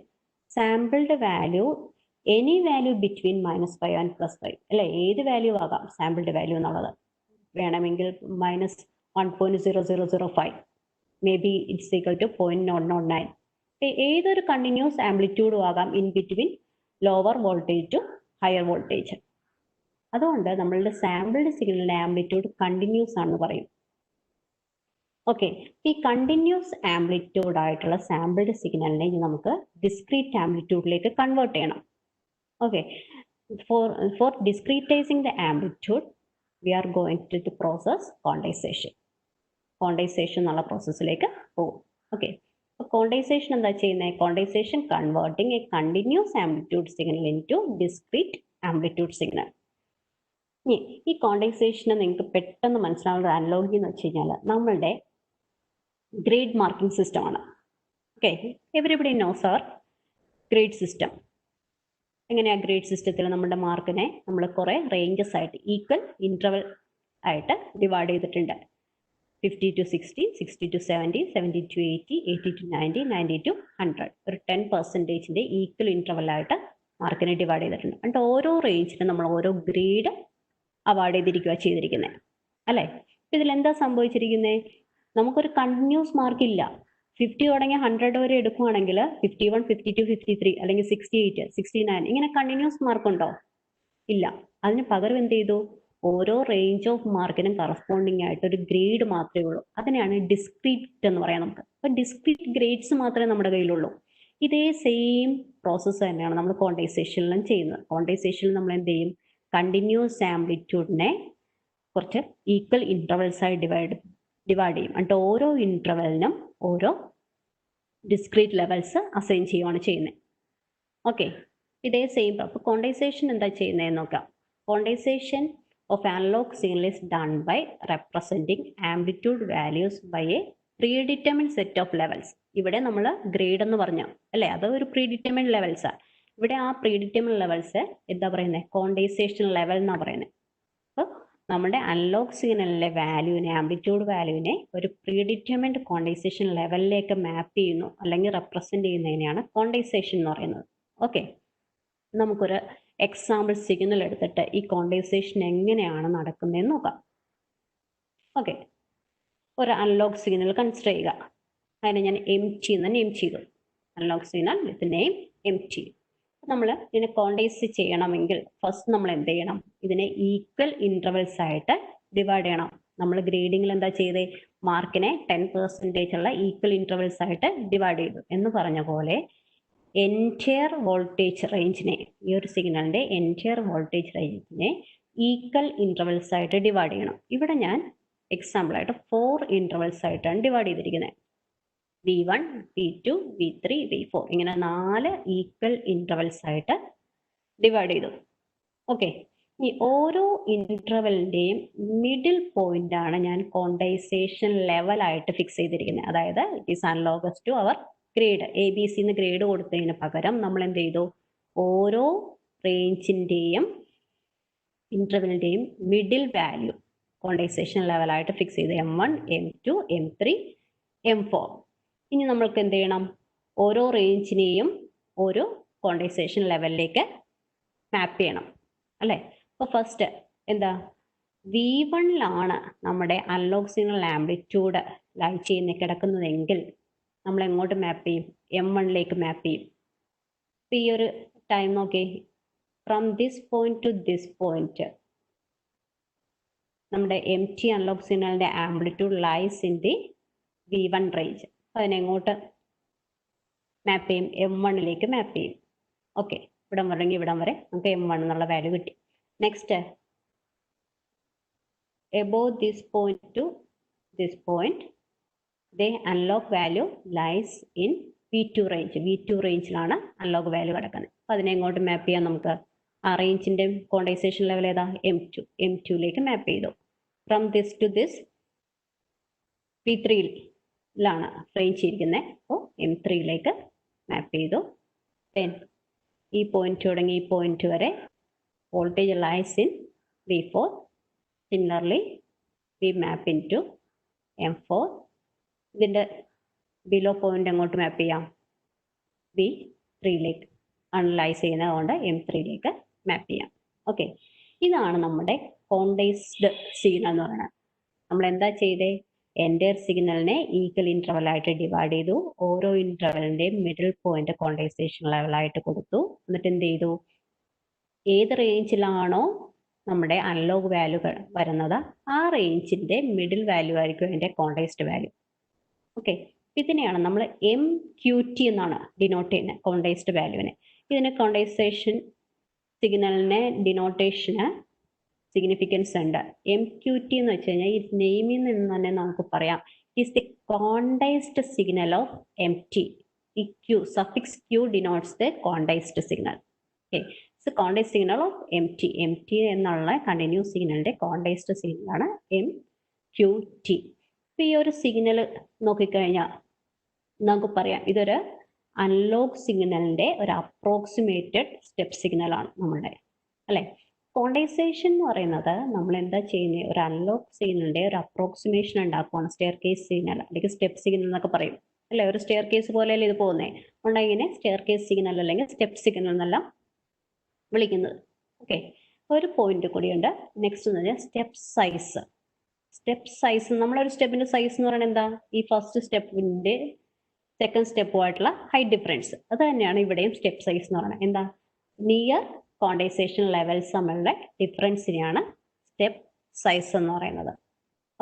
sampled value any value between -5 and +5 അല്ലെ, ഏത് വാല്യൂ ആകാം സാമ്പിൾഡ് വാല്യൂ എന്നുള്ളത്. വേണമെങ്കിൽ -1.0005, may be it's equal to 0.009. ഏതൊരു കണ്ടിന്യൂസ് ആംപ്ലിറ്റ്യൂഡും ആകാം in between lower voltage to higher voltage. അതുകൊണ്ട് നമ്മളുടെ സാമ്പിൾഡ് സിഗ്നലിന്റെ ആംപ്ലിറ്റ്യൂഡ് കണ്ടിന്യൂസ് ആണെന്ന് പറയും. ഓക്കെ, ഈ കണ്ടിന്യൂസ് ആംപ്ലിറ്റ്യൂഡ് ആയിട്ടുള്ള സാമ്പിൾഡ് സിഗ്നലിനെ നമുക്ക് ഡിസ്ക്രീറ്റ് ആംപ്ലിറ്റ്യൂഡിലേക്ക് കൺവേർട്ട് ചെയ്യണം. Okay, for discretising the amplitude we are going to the process quantisation. Quantisation എന്നുള്ള പ്രോസസ്സിലേക്ക് പോകും. ഓക്കെ, അപ്പോൾ ക്വാണ്ടൈസേഷൻ എന്താ ചെയ്യുന്നത്? Quantisation converting a continuous amplitude signal into discrete amplitude signal. ഈ ക്വാണ്ടൈസേഷന് നിങ്ങൾക്ക് പെട്ടെന്ന് മനസ്സിലാവുന്ന അനലോഗി എന്ന് വെച്ച് കഴിഞ്ഞാൽ നമ്മളുടെ ഗ്രേഡ് മാർക്കിംഗ് സിസ്റ്റം ആണ്. Okay, everybody knows our grade system. എങ്ങനെയാ ഗ്രേഡ് സിസ്റ്റത്തിൽ നമ്മുടെ മാർക്കിനെ നമ്മൾ കുറേ റേഞ്ചസ് ആയിട്ട് ഈക്വൽ ഇന്റർവൽ ആയിട്ട് ഡിവൈഡ് ചെയ്തിട്ടുണ്ട്. 50 to 60, 60 to 70, 70 to 80, 80 to 90, 90 to 100. ഒരു 10% ഈക്വൽ ഇന്റർവൽ ആയിട്ട് മാർക്കിനെ ഡിവൈഡ് ചെയ്തിട്ടുണ്ട്. എന്നിട്ട് ഓരോ റേഞ്ചിനും നമ്മൾ ഓരോ ഗ്രേഡ് അവാർഡ് ചെയ്തിരിക്കുന്നത് അല്ലേ. ഇതിൽ എന്താ സംഭവിച്ചിരിക്കുന്നത്? നമുക്കൊരു കണ്ടിന്യൂസ് മാർക്ക് ഇല്ല. 50 തുടങ്ങി 100 വരെ എടുക്കുകയാണെങ്കിൽ 51, 52, 53 അല്ലെങ്കിൽ 68, 69 ഇങ്ങനെ കണ്ടിന്യൂസ് മാർക്ക് ഉണ്ടോ? ഇല്ല. അതിന് പകരം എന്ത് ചെയ്തു? ഓരോ റേഞ്ച് ഓഫ് മാർക്കിനും കറസ്പോണ്ടിങ് ആയിട്ട് ഒരു ഗ്രേഡ് മാത്രമേ ഉള്ളൂ. അതിനെയാണ് ഡിസ്ക്രീറ്റ് എന്ന് പറയാം നമുക്ക്. അപ്പൊ ഡിസ്ക്രീറ്റ് ഗ്രേഡ്സ് മാത്രമേ നമ്മുടെ കയ്യിലുള്ളൂ. ഇതേ സെയിം പ്രോസസ്സ് തന്നെയാണ് നമ്മൾ ക്വാണ്ടൈസേഷനിലും ചെയ്യുന്നത്. ക്വാണ്ടൈസേഷനിൽ നമ്മൾ എന്ത് ചെയ്യും? കണ്ടിന്യൂസ് ആംപ്ലിറ്റ്യൂഡിനെ കുറച്ച് ഈക്വൽ ഇന്റർവൽസ് ആയി ഡിവൈഡ് ചെയ്യും. എന്നിട്ട് ഓരോ ഇന്റർവെലിനും ഓരോ ഡിസ്ക്രീറ്റ് ലെവൽസ് അസൈൻ ചെയ്യുകയാണ് ചെയ്യുന്നത്. ഓക്കെ, ഇതേ സെയിം. അപ്പോൾ ക്വാണ്ടൈസേഷൻ എന്താ ചെയ്യുന്നതെന്ന് നോക്കാം. Quantisation of analog signal is done by representing amplitude values by a predetermined set of levels. ഇവിടെ നമ്മൾ ഗ്രേഡ് എന്ന് പറഞ്ഞു അല്ലേ, അത് ഒരു പ്രീഡിറ്റർമിൻഡ് ലെവൽസ് ആണ്. ഇവിടെ ആ പ്രീഡിറ്റർമിൻഡ് ലെവൽസ് എന്താ പറയുന്നത്? ക്വാണ്ടൈസേഷൻ ലെവൽ എന്നാ പറയുന്നത്. അപ്പോൾ നമ്മുടെ അനലോഗ് സിഗ്നലിലെ വാല്യൂവിനെ, ആംപ്ലിറ്റ്യൂഡ് വാല്യൂവിനെ ഒരു പ്രീഡിറ്റർമിൻഡ് ക്വാണ്ടൈസേഷൻ ലെവലിലേക്ക് മാപ്പ് ചെയ്യുന്നു അല്ലെങ്കിൽ റെപ്രസെന്റ് ചെയ്യുന്നതിനെയാണ് ക്വാണ്ടൈസേഷൻ എന്ന് പറയുന്നത്. ഓക്കെ, നമുക്കൊരു എക്സാമ്പിൾ സിഗ്നൽ എടുത്തിട്ട് ഈ ക്വാണ്ടൈസേഷൻ എങ്ങനെയാണ് നടക്കുന്നതെന്ന് നോക്കാം. ഓക്കെ, ഒരു അനലോഗ് സിഗ്നൽ കൺസിഡർ ചെയ്യുക. അതിനെ ഞാൻ എംടി എന്ന് നെയിം ചെയ്തു. Analog signal with name MT. നമ്മൾ ഇതിനെ ക്വാണ്ടൈസ് ചെയ്യണമെങ്കിൽ ഫസ്റ്റ് നമ്മൾ എന്ത് ചെയ്യണം? ഇതിനെ ഈക്വൽ ഇന്റർവൽസ് ആയിട്ട് ഡിവൈഡ് ചെയ്യണം. നമ്മൾ ഗ്രേഡിങ്ങിൽ എന്താ ചെയ്തേ? മാർക്കിനെ 10% ഉള്ള ഈക്വൽ ഇന്റർവൽസ് ആയിട്ട് ഡിവൈഡ് ചെയ്തു എന്ന് പറഞ്ഞ പോലെ എൻറ്റയർ വോൾട്ടേജ് റേഞ്ചിനെ, ഈ ഒരു സിഗ്നലിന്റെ എൻറ്റയർ വോൾട്ടേജ് റേഞ്ചിനെ ഈക്വൽ ഇന്റർവൽസ് ആയിട്ട് ഡിവൈഡ് ചെയ്യണം. ഇവിടെ ഞാൻ എക്സാമ്പിൾ ആയിട്ട് 4 ഇന്റർവൽസ് ആയിട്ടാണ് ഡിവൈഡ് ചെയ്തിരിക്കുന്നത്. V1, V2, V3, V4 ഇങ്ങനെ 4 ഈക്വൽ ഇന്റർവൽസ് ആയിട്ട് ഡിവൈഡ് ചെയ്തു. ഓക്കെ, ഈ ഓരോ ഇന്റർവെലിന്റെയും മിഡിൽ പോയിന്റ് ആണ് ഞാൻ ക്വാണ്ടൈസേഷൻ ലെവൽ ആയിട്ട് ഫിക്സ് ചെയ്തിരിക്കുന്നത്. അതായത് it is analogous to our grade. ABC എന്ന് ഗ്രേഡ് കൊടുത്തതിന് പകരം നമ്മൾ എന്ത് ചെയ്തു? ഓരോ റേഞ്ചിന്റെയും ഇന്റർവെലിന്റെയും മിഡിൽ വാല്യൂ ക്വാണ്ടൈസേഷൻ ലെവലായിട്ട് ഫിക്സ് ചെയ്ത് M1, M2, M3, M4. ഇനി നമ്മൾക്ക് എന്ത് ചെയ്യണം? ഓരോ റേഞ്ചിനെയും ഒരു ക്വാണ്ടൈസേഷൻ ലെവലിലേക്ക് മാപ്പ് ചെയ്യണം അല്ലേ. അപ്പോൾ ഫസ്റ്റ് എന്താ, V1ലാണ് നമ്മുടെ അനലോഗ് സിഗ്നൽ ആംപ്ലിറ്റ്യൂഡ് ലൈ ചെയ്യുന്ന കിടക്കുന്നതെങ്കിൽ നമ്മൾ എങ്ങോട്ട് മാപ്പ് ചെയ്യും? M1ലേക്ക് മാപ്പ് ചെയ്യും. അപ്പോൾ ഈ ഒരു ടൈം നോക്കി, from this point to this point നമ്മുടെ MT അനലോഗ് സിഗ്നലിന്റെ amplitude lies in the V1 range. അതിനെങ്ങോട്ട് മാപ്പ് ചെയ്യും? M1ലേക്ക് മാപ്പ് ചെയ്യും. ഓക്കെ, ഇവിടം വരെങ്കിൽ ഇവിടം വരെ നമുക്ക് M1 എന്നുള്ള വാല്യൂ കിട്ടി. Next, above this point to this point the analog value lies in V2 range. V2 റേഞ്ചിലാണ് അനലോഗ് വാല്യൂ കിടക്കുന്നത്. അപ്പോൾ അതിനെ എങ്ങോട്ട് മാപ്പ് ചെയ്യാം നമുക്ക്? ആ റേഞ്ചിന്റെ ക്വാണ്ടൈസേഷൻ ലെവൽ ഏതാ? M2ലേക്ക് മാപ്പ് ചെയ്തു. ഫ്രം ദിസ് ടു ദിസ് V3ലാണ് റേഞ്ച് ഇരിക്കുന്നത്. അപ്പോൾ M3ലേക്ക് മാപ്പ് ചെയ്തു. ദെൻ ഈ പോയിന്റ് തുടങ്ങി ഈ പോയിന്റ് വരെ voltage lies in V4. Similarly, we map into M4. ഇതിന്റെ ബിലോ പോയിന്റ് എങ്ങോട്ട് മാപ്പ് ചെയ്യാം? V3ലേക്ക് അനലൈസ് ചെയ്യുന്നതുകൊണ്ട് M3ലേക്ക് മാപ്പ് ചെയ്യാം. ഓക്കെ, ഇതാണ് നമ്മുടെ ക്വാണ്ടൈസ്ഡ് സിഗ്നൽ എന്ന് പറയുന്നത്. നമ്മൾ എന്താ ചെയ്തേ? എൻ്റയർ സിഗ്നലിനെ ഈക്വൽ ഇന്റർവൽ ആയിട്ട് ഡിവൈഡ് ചെയ്തു. ഓരോ ഇന്റർവലിന്റെയും മിഡിൽ പോയിന്റ് ക്വാണ്ടൈസേഷൻ ലെവലായിട്ട് കൊടുത്തു. എന്നിട്ട് എന്ത് ചെയ്തു? ഏത് റേഞ്ചിലാണോ നമ്മുടെ അനലോഗ് വാല്യൂ വരുന്നത് ആ റേഞ്ചിന്റെ മിഡിൽ വാല്യൂ ആയിരിക്കും അതിന്റെ ക്വാണ്ടൈസ്ഡ് വാല്യൂ. ഓക്കെ, ഇതിനെയാണ് നമ്മൾ MQT എന്നാണ് ഡിനോട്ട് ചെയ്യുന്നത്, ക്വാണ്ടൈസ്ഡ് വാല്യൂവിനെ. ഇതിന് ക്വാണ്ടൈസേഷൻ സിഗ്നലിനെ ഡിനോട്ടേഷന് സിഗ്നിഫിക്കൻസ് ഉണ്ട്. MQT എന്ന് വെച്ച് കഴിഞ്ഞാൽ ഈ നെയിമിൽ നിന്ന് തന്നെ നമുക്ക് പറയാം, is the quantised signal of MT. ഈ Q suffix Q denotes the quantised signal. Okay, quantised signal of MT എന്നുള്ള കണ്ടിന്യൂസ് സിഗ്നലിന്റെ ക്വാണ്ടൈസ്ഡ് സിഗ്നലാണ് MQT. ഇപ്പൊ ഈ ഒരു സിഗ്നൽ നോക്കിക്കഴിഞ്ഞാൽ നമുക്ക് പറയാം ഇതൊരു അനലോഗ് സിഗ്നലിന്റെ ഒരു അപ്രോക്സിമേറ്റഡ് സ്റ്റെപ്പ് സിഗ്നലാണ് നമ്മളുടെ അല്ലെ. ക്വാണ്ടൈസേഷൻ എന്ന് പറയുന്നത് നമ്മൾ എന്താ ചെയ്യുന്നത്? ഒരു അനലോഗ് സിഗ്നലിന്റെ ഒരു അപ്രോക്സിമേഷൻ ഉണ്ടാക്കുവാണ്. സ്റ്റെയർ കേസ് സിഗ്നൽ അല്ലെങ്കിൽ സ്റ്റെപ്പ് സിഗ്നൽ എന്നൊക്കെ പറയും അല്ലെ. ഒരു സ്റ്റെയർ കേസ് പോലെയല്ലേ ഇത് പോകുന്നത്. അതുകൊണ്ട് ഇങ്ങനെ സ്റ്റെയർ കേസ് സിഗ്നൽ അല്ലെങ്കിൽ സ്റ്റെപ്പ് സിഗ്നൽ എന്നെല്ലാം വിളിക്കുന്നത്. ഓക്കെ, ഒരു പോയിന്റ് കൂടിയുണ്ട്. നെക്സ്റ്റ് എന്ന് പറഞ്ഞാൽ സ്റ്റെപ്പ് സൈസ്. സ്റ്റെപ്പ് സൈസ്, നമ്മളൊരു സ്റ്റെപ്പിന്റെ സൈസ് എന്ന് പറയുന്നത് എന്താ? ഈ ഫസ്റ്റ് സ്റ്റെപ്പിന്റെ സെക്കൻഡ് സ്റ്റെപ്പുമായിട്ടുള്ള ഹൈറ്റ് ഡിഫറൻസ്. അത് തന്നെയാണ് ഇവിടെയും സ്റ്റെപ്പ് സൈസ് എന്ന് പറയുന്നത്. എന്താ? നിയർ ക്വാണ്ടൈസേഷൻ ലെവൽസ് തമ്മിലുള്ള ഡിഫറൻസിനെയാണ് സ്റ്റെപ്പ് സൈസ് എന്ന് പറയുന്നത്.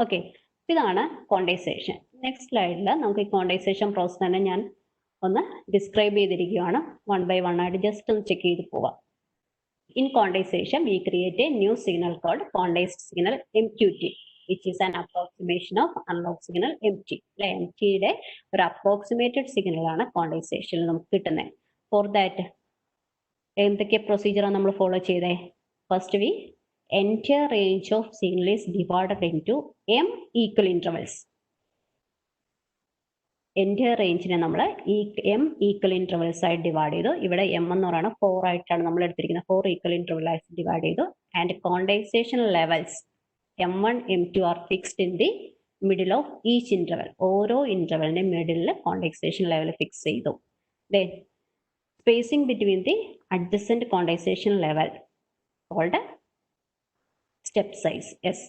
ഓക്കെ, ഇതാണ് ക്വാണ്ടൈസേഷൻ. നെക്സ്റ്റ് സ്ലൈഡിൽ നമുക്ക് ഈ ക്വാണ്ടൈസേഷൻ പ്രോസസ് തന്നെ ഞാൻ ഒന്ന് ഡിസ്ക്രൈബ് ചെയ്തിരിക്കുകയാണ്. 1 by 1 ആയിട്ട് ജസ്റ്റ് ഒന്ന് ചെക്ക് ചെയ്ത് പോവാം. In quantization, we create a new signal called quantized signal MQT, which is an approximation of analog signal MT. MTയുടെ ഒരു approximated signal ആണ് quantization നമുക്ക് കിട്ടുന്നത്. For that, എന്തൊക്കെ പ്രൊസീജിയറാണ് നമ്മൾ ഫോളോ ചെയ്തേ? First we entire range of signal is divided into M equal intervals. Entire റേഞ്ചിനെ നമ്മൾ ഈ M ഈക്വൽ ഇന്റർവൽസ് ആയിട്ട് ഡിവൈഡ് ചെയ്തു. ഇവിടെ M എന്ന് പറയുന്നത് 4 ആയിട്ടാണ് നമ്മൾ എടുത്തിരിക്കുന്നത്. 4 ഈക്വൽ ഇന്റർവൽ ആയിട്ട് ഡിവൈഡ് ചെയ്തു. And quantization levels M1 M2 are fixed in the middle of each interval. ഓരോ ഇന്റർവലിന്റെ മിഡിലിൽ ക്വാണ്ടൈസേഷൻ ലെവൽ ഫിക്സ് ചെയ്തു. Then spacing between the adjacent quantization level called step size S.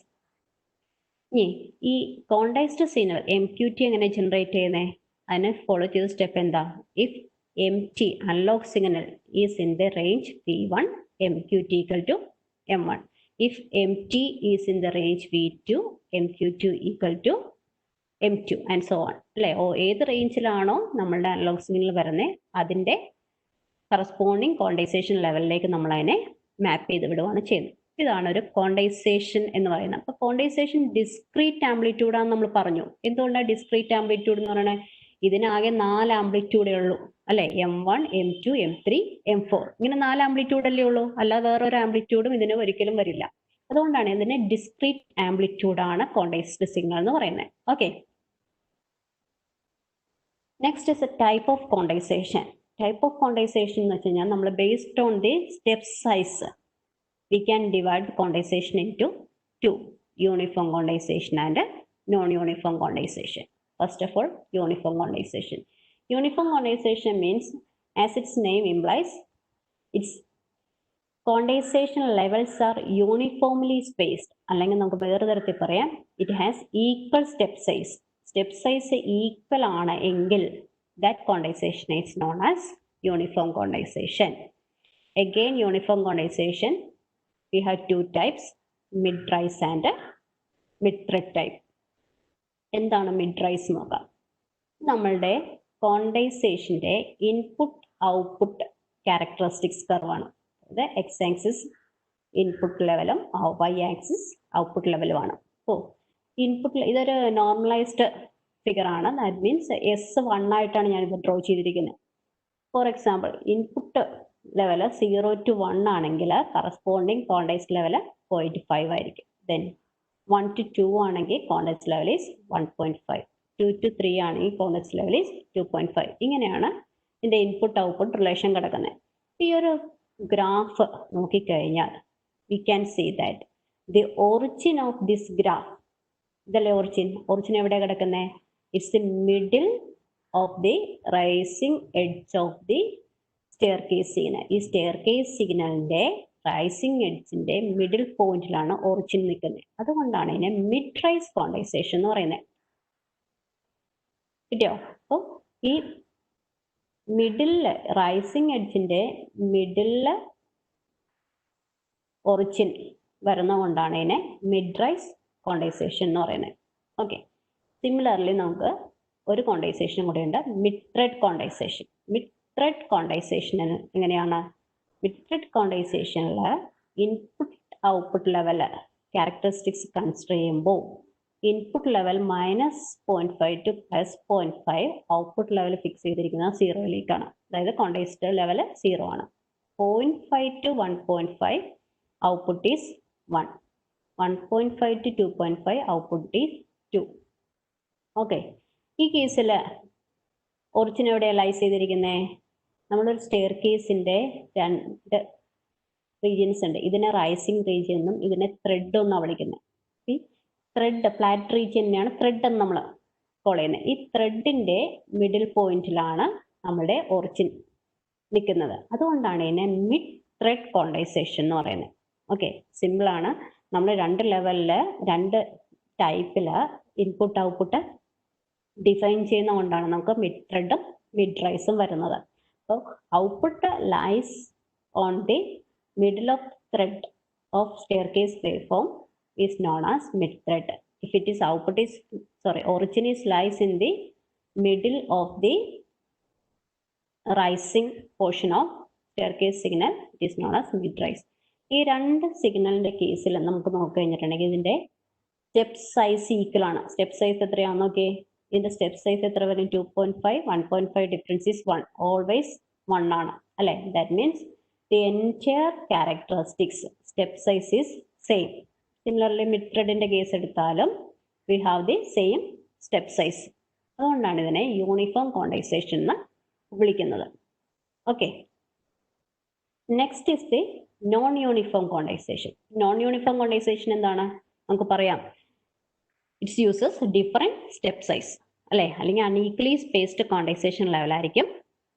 ഈ ക്വാണ്ടൈസ്ഡ് സിഗ്നൽ MQT എങ്ങനെ generate ചെയ്യുന്നത്? അതിന് follow ചെയ്ത step എന്താ? If MT analogue signal is in the range V1, MQT equal to M1. If MT is in the range V2, MQT equal to M2 and so on അല്ലേ. ഏത് റേഞ്ചിലാണോ നമ്മളുടെ analogue signal വരുന്നത് അതിന്റെ corresponding quantisation ലെവലിലേക്ക് നമ്മൾ അതിനെ മാപ്പ് ചെയ്ത് വിടുകയാണ് ചെയ്യുന്നത്. ഇതാണ് ഒരു ക്വാണ്ടൈസേഷൻ എന്ന് പറയുന്നത്. അപ്പൊ ക്വാണ്ടൈസേഷൻ ഡിസ്ക്രീറ്റ് ആംപ്ലിറ്റ്യൂഡ് ആണെന്ന് നമ്മൾ പറഞ്ഞു. എന്തുകൊണ്ടാണ് ഡിസ്ക്രീറ്റ് ആംപ്ലിറ്റ്യൂഡ് എന്ന് പറയുന്നത്? ഇതിനാകെ 4 ആംപ്ലിറ്റ്യൂഡേ ഉള്ളൂ അല്ലെ. M1, M2, M3, M4 ഇങ്ങനെ 4 ആംപ്ലിറ്റ്യൂഡ് അല്ലേ ഉള്ളൂ. അല്ലാതെ വേറൊരു ആംപ്ലിറ്റ്യൂഡും ഇതിന് ഒരിക്കലും വരില്ല. അതുകൊണ്ടാണ് ഇതിനെ ഡിസ്ക്രീറ്റ് ആംപ്ലിറ്റ്യൂഡ് ആണ് ക്വാണ്ടൈസ്ഡ് സിഗ്നൽ എന്ന് പറയുന്നത്. Okay, next is A type of quantisation. Type of quantisation എന്ന് വെച്ച് കഴിഞ്ഞാൽ നമ്മൾ based on the step size we can divide quantization into 2, uniform quantization and non-uniform quantization. First of all, uniform quantization. Uniform quantization means, as its name implies, its quantization levels are uniformly spaced. അല്ലെങ്കിൽ നമുക്ക് വേറെ തരത്തിൽ പറയാം, it has equal step size. Step size equal ആണ് എങ്കിൽ that quantization is known as uniform quantization. Again, uniform quantization, we have two types, mid-rise and mid-thread type. എന്താണ് mid-rise നോക്കാം. നമ്മളുടെ ക്വാണ്ടൈസേഷന്റെ ഇൻപുട്ട് ഔട്ട്പുട്ട് ക്യാരക്ടറിസ്റ്റിക്സ് കർവാണ്. അതായത് എക്സ് ആക്സിസ് ഇൻപുട്ട് ലെവലും Y axis output ലെവലുമാണ്. ഓ input ഇതൊരു normalised figure ആണ്. That means S1 ആയിട്ടാണ് ഞാനിത് draw ചെയ്തിരിക്കുന്നത്. For example, input level 0 to 1 ആണെങ്കിൽ കറസ്പോണ്ടിങ് ക്വാണ്ടൈസ്ഡ് ലെവൽ 0.5 ആയിരിക്കും. ദെൻ 1 to 2 ആണെങ്കിൽ ക്വാണ്ടൈസ്ഡ് ലെവൽ ഈസ് 1.5. 2 to 3 ആണെങ്കിൽ ക്വാണ്ടൈസ്ഡ് ലെവൽ ഈസ് 2.5. ഇങ്ങനെയാണ് ഇതിന്റെ ഇൻപുട്ട് ഔട്ട്പുട്ട് റിലേഷൻ കിടക്കുന്നത്. ഈ ഒരു ഗ്രാഫ് നോക്കിക്കഴിഞ്ഞാൽ we can see that the origin of this graph, ഇതല്ലേ ഒറിജിൻ എവിടെ കിടക്കുന്നത്? It's the middle of the rising edge of the staircase signal. ഈ സ്റ്റെയർകേസ് സിഗ്നലിന്റെ റൈസിംഗ് എഡ്ജിന്റെ മിഡിൽ പോയിന്റിലാണ് ഒറിജിൻ നിൽക്കുന്നത്. അതുകൊണ്ടാണ് ഇതിനെ മിഡ് റൈസ് ക്വാണ്ടൈസേഷൻ എന്ന് പറയുന്നത്. കിട്ടിയോ? അപ്പോൾ ഈ മിഡില് റൈസിംഗ് എഡ്ജിന്റെ മിഡില് ഒറിജിൻ വരുന്നതുകൊണ്ടാണ് ഇതിനെ മിഡ് റൈസ് ക്വാണ്ടൈസേഷൻ എന്ന് പറയുന്നത്. ഓക്കെ, സിമിലർലി നമുക്ക് ഒരു ക്വാണ്ടൈസേഷൻ കൂടെ ഉണ്ട്, mid tread quantisation. Mid tread quantisation എങ്ങനെയാണ്? മിഡ് ത്രെഡ് ക്വാണ്ടൈസേഷനിൽ input output level characteristics consider ചെയ്യുമ്പോൾ input level -0.5 to +0.5, output level fix ചെയ്തിരിക്കുന്നത് 0യിലേക്കാണ്. അതായത് ക്വാണ്ടൈസ്ഡ് ലെവൽ 0 ആണ്. 0.5 to 1.5 output is 1. 1.5 to 2.5 output is 2. Okay, ഈ കേസിൽ ഒറിജിൻ എവിടെയാണ് ലൈസ് ചെയ്തിരിക്കുന്നത്? നമ്മളൊരു സ്റ്റെയർ കേസിന്റെ 2 റീജിയൻസ് ഉണ്ട്. ഇതിനെ റൈസിംഗ് റീജിയൻ എന്നും ഇതിനെ ത്രെഡ് എന്നാണ് വിളിക്കുന്നത്. ഈ ത്രെഡ് ഫ്ലാറ്റ് റീജിയൻ തന്നെയാണ് ത്രെഡ് എന്ന് നമ്മൾ കോൾ ചെയ്യുന്നത്. ഈ ത്രെഡിന്റെ മിഡിൽ പോയിന്റിലാണ് നമ്മുടെ ഒറിജിൻ നിൽക്കുന്നത്. അതുകൊണ്ടാണ് ഇതിനെ മിഡ് ത്രെഡ് ക്വാണ്ടൈസേഷൻ എന്ന് പറയുന്നത്. ഓക്കെ, സിമ്പിൾ ആണ്. നമ്മൾ 2 ലെവലില് 2 ടൈപ്പില് ഇൻപുട്ട് ഔട്ട്പുട്ട് ഡിഫൈൻ ചെയ്യുന്നതുകൊണ്ടാണ് നമുക്ക് മിഡ് ത്രെഡും മിഡ് റൈസും വരുന്നത്. അപ്പോൾ output lies on the middle of tread of staircase waveform is known as mid thread. If it is output is origin is lies in the middle of the rising portion of staircase signal, it is known as mid rise. ഈ 2 സിഗ്നലിന്റെ കേസിൽ നമുക്ക് നോക്കിക്കഴിഞ്ഞിട്ടുണ്ടെങ്കിൽ ഇതിന്റെ step size equal ആണ്. Step size എത്രയാണെന്ന് നോക്കിയേ. ഇതിന്റെ step size എത്ര വരും? 2.5. 1.5 ഡിഫറൻസ് ഈസ് 1. ഓൾവേസ് 1 ആണ് അല്ലെ? That means the entire characteristics step size is same. Similarly mid ത്രെഡിന്റെ കേസ് എടുത്താലും we have the same step size. അതുകൊണ്ടാണ് ഇതിനെ യൂണിഫോം ക്വാണ്ടൈസേഷൻ എന്ന് വിളിക്കുന്നത്. Okay, next is the non uniform quantisation. Non uniform quantisation എന്താണ്? നമുക്ക് പറയാം, it's uses different step size അല്ലേ, അല്ലെങ്കിൽ അൺഈക്വലി സ്പേസ്ഡ് ക്വാണ്ടൈസേഷൻ ലെവലായിരിക്കും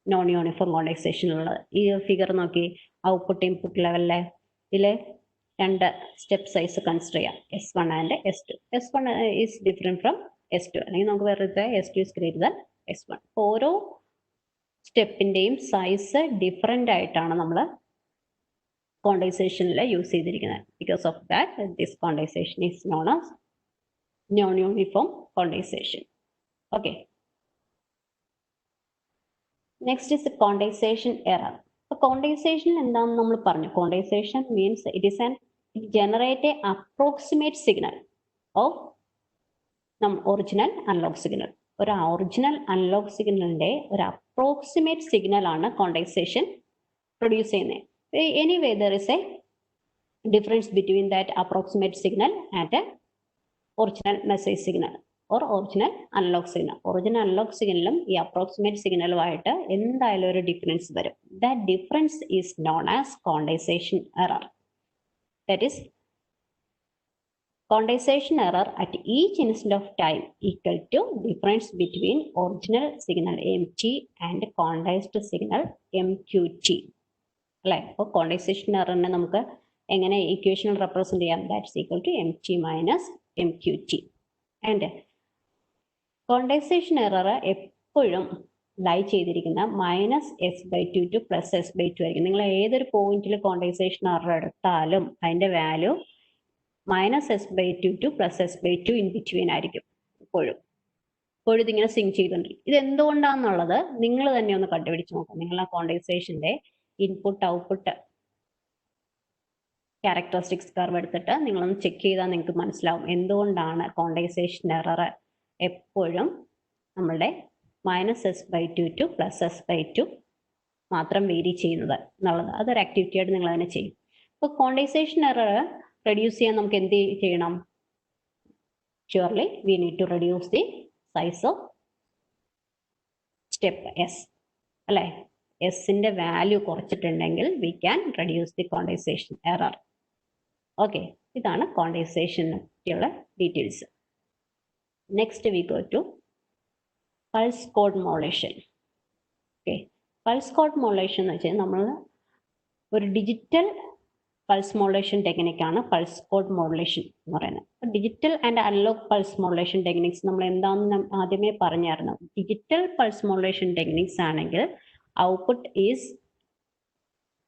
നോൺ യൂണിഫോം ക്വാണ്ടൈസേഷനുള്ളത്. ഈ ഫിഗർ നോക്കി, ഔട്ട്പുട്ട് ഇൻപുട്ട് ലെവലിലെ ഇതിലെ 2 സ്റ്റെപ്പ് സൈസ് കൺസിഡർ ചെയ്യാം, S1 and S2. S1 is different from S2, അല്ലെങ്കിൽ നമുക്ക് വേറെ S2 is greater than S1. ഓരോ സ്റ്റെപ്പിൻ്റെയും സൈസ് ഡിഫറെൻ്റ് ആയിട്ടാണ് നമ്മൾ ക്വാണ്ടൈസേഷനിൽ യൂസ് ചെയ്തിരിക്കുന്നത്. Because of that this quantization is known as non uniform quantization. Okay, next is quantization error. Quantization എന്താണെന്ന് നമ്മൾ പറഞ്ഞു. Quantization means it is it generate a approximate signal of original analogue signal. ഒരു original analogue സിഗ്നലിന്റെ ഒരു approximate signal ആണ് quantization produce ചെയ്യുന്നത്. Anyway there is a difference between that approximate signal and original message signal or original analogue signal. Original analogue സിഗ്നലും ഈ approximate സിഗ്നലുമായിട്ട് എന്തായാലും ഒരു difference വരും. That difference is known as quantisation error. That is Quantization error at each instant of time equal to difference between original signal MT and quantized signal MQT. അല്ലേ? അപ്പോൾ quantisation എററിനെ നമുക്ക് എങ്ങനെ ഇക്വേഷനിൽ റെപ്രസെന്റ് ചെയ്യാം? That's equal to MT minus MQT. And quantization error എപ്പോഴും lie ചെയ്തിരിക്കുന്ന -s/2 to +s/2 ആയിരിക്കും. നിങ്ങൾ ഏതൊരു പോയിന്റിൽ ക്വാണ്ടൈസേഷൻ എറർ എടുത്താലും അതിന്റെ value -s/2 to +s/2 in between ആയിരിക്കും എപ്പോഴും ഇതിങ്ങനെ സിങ്ക് ചെയ്തുകൊണ്ടിരിക്കും. ഇത് എന്തുകൊണ്ടാണെന്നുള്ളത് നിങ്ങൾ തന്നെ ഒന്ന് കണ്ടുപിടിച്ച് നോക്കാം. നിങ്ങൾ ആ ക്വാണ്ടൈസേഷന്റെ ഇൻപുട്ട് ഔട്ട്പുട്ട് ക്യാരക്ടറിസ്റ്റിക്സ് കർവ് എടുത്തിട്ട് നിങ്ങളൊന്ന് ചെക്ക് ചെയ്താൽ നിങ്ങൾക്ക് മനസ്സിലാവും എന്തുകൊണ്ടാണ് ക്വാണ്ടൈസേഷൻ എറർ എപ്പോഴും നമ്മളുടെ -s/2 ടു +s/2 മാത്രം വേരി ചെയ്യുന്നത് എന്നുള്ളത്. അതൊരു ആക്ടിവിറ്റി ആയിട്ട് നിങ്ങൾ അതിനെ ചെയ്യും. അപ്പോൾ ക്വാണ്ടൈസേഷൻ എറർ റെഡ്യൂസ് ചെയ്യാൻ നമുക്ക് എന്ത് ചെയ്യണം? Surely we need to reduce the size of step S അല്ലേ? എസിന്റെ വാല്യൂ കുറച്ചിട്ടുണ്ടെങ്കിൽ we can reduce the quantisation error. Okay, ഇതാണ് ക്വാണ്ടൈസേഷനെ പറ്റിയുള്ള details. Next we go to pulse code modulation. Okay, pulse code modulation എന്ന് വെച്ചാൽ നമ്മൾ ഒരു ഡിജിറ്റൽ പൾസ് മോഡുലേഷൻ ടെക്നിക്കാണ് പൾസ് കോഡ് മോഡുലേഷൻ എന്ന് പറയുന്നത്. Digital and analogue pulse modulation techniques നമ്മൾ എന്താണെന്ന് ആദ്യമേ പറഞ്ഞായിരുന്നു. ഡിജിറ്റൽ പൾസ് മോഡുലേഷൻ ടെക്നിക്സ് ആണെങ്കിൽ ഔട്ട്പുട്ട് ഈസ്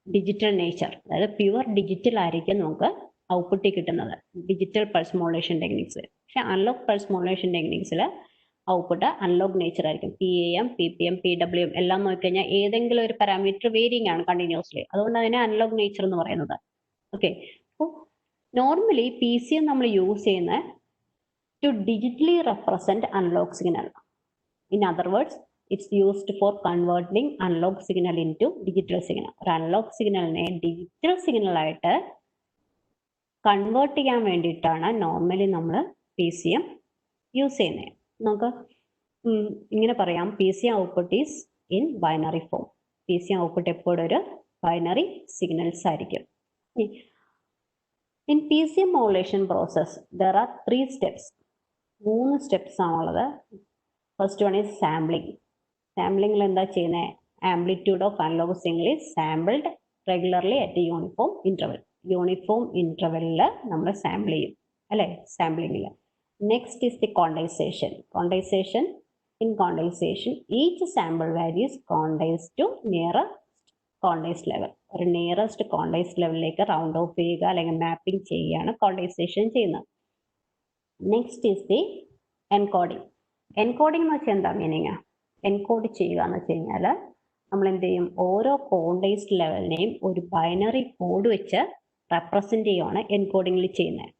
ഡിജിറ്റൽ നേച്ചർ, അതായത് പ്യുവർ ഡിജിറ്റൽ ആയിരിക്കും നമുക്ക് ഔട്ട്പുട്ടിൽ കിട്ടുന്നത് ഡിജിറ്റൽ പൾസ് മോഡുലേഷൻ ടെക്നിക്സ്. പക്ഷെ അനലോഗ് പൾസ് മോഡുലേഷൻ ടെക്നിക്സിൽ ഔട്ട്പുട്ട് അനലോഗ് നേച്ചർ ആയിരിക്കും. PAM, PPM, PWM എല്ലാം നോക്കിക്കഴിഞ്ഞാൽ ഏതെങ്കിലും ഒരു പാരാമീറ്റർ വേരിയിങ് ആണ് കണ്ടിന്യൂസ്ലി. അതുകൊണ്ട് അതിനെ അനലോഗ് നേച്ചർ എന്ന് പറയുന്നത്. ഓക്കെ, അപ്പോൾ നോർമലി PCM നമ്മൾ യൂസ് ചെയ്യുന്ന to digitally represent analogue signal. In other words it's used for converting analogue signal into digital signal. ഒരു അനലോഗ് സിഗ്നലിനെ ഡിജിറ്റൽ സിഗ്നലായിട്ട് കൺവേർട്ട് ചെയ്യാൻ വേണ്ടിയിട്ടാണ് നോർമലി നമ്മൾ PCM യൂസ് ചെയ്യുന്നത്. നമുക്ക് ഇങ്ങനെ പറയാം, PCM output is in binary form. PCM output എപ്പോഴും ഒരു ബൈനറി സിഗ്നൽസ് ആയിരിക്കും. In PCM modulation process there are 3 steps. 3 steps ആണുള്ളത്. First one is sampling. സാമ്പിളിംഗിൽ എന്താ ചെയ്യുന്നത്? Amplitude of analogue signal is sampled regularly at uniform interval. Uniform ഇന്റർവെല്ലിൽ നമ്മൾ sample ചെയ്യും അല്ലേ? സാമ്പിളിംഗിൽ. Next is the quantization. In quantization, each sample value is quantized to nearest quantized level. ഒരു nearest quantized ലെവലിലേക്ക് റൗണ്ട് ഓഫ് ചെയ്യുക അല്ലെങ്കിൽ mapping ചെയ്യുകയാണ് ക്വാണ്ടൈസേഷൻ ചെയ്യുന്നത്. Next is the encoding. Encoding എന്ന് വെച്ചാൽ എന്താ മീനിങ്? എൻകോഡ് ചെയ്യുക എന്ന് വെച്ച് കഴിഞ്ഞാൽ നമ്മൾ എന്ത് ചെയ്യും? ഓരോ ക്വാണ്ടൈസ്ഡ് ലെവലിനെയും ഒരു ബൈനറി കോഡ് വെച്ച് റെപ്രസെന്റ് ചെയ്യുകയാണ് എൻകോഡിംഗിൽ ചെയ്യുന്നത്.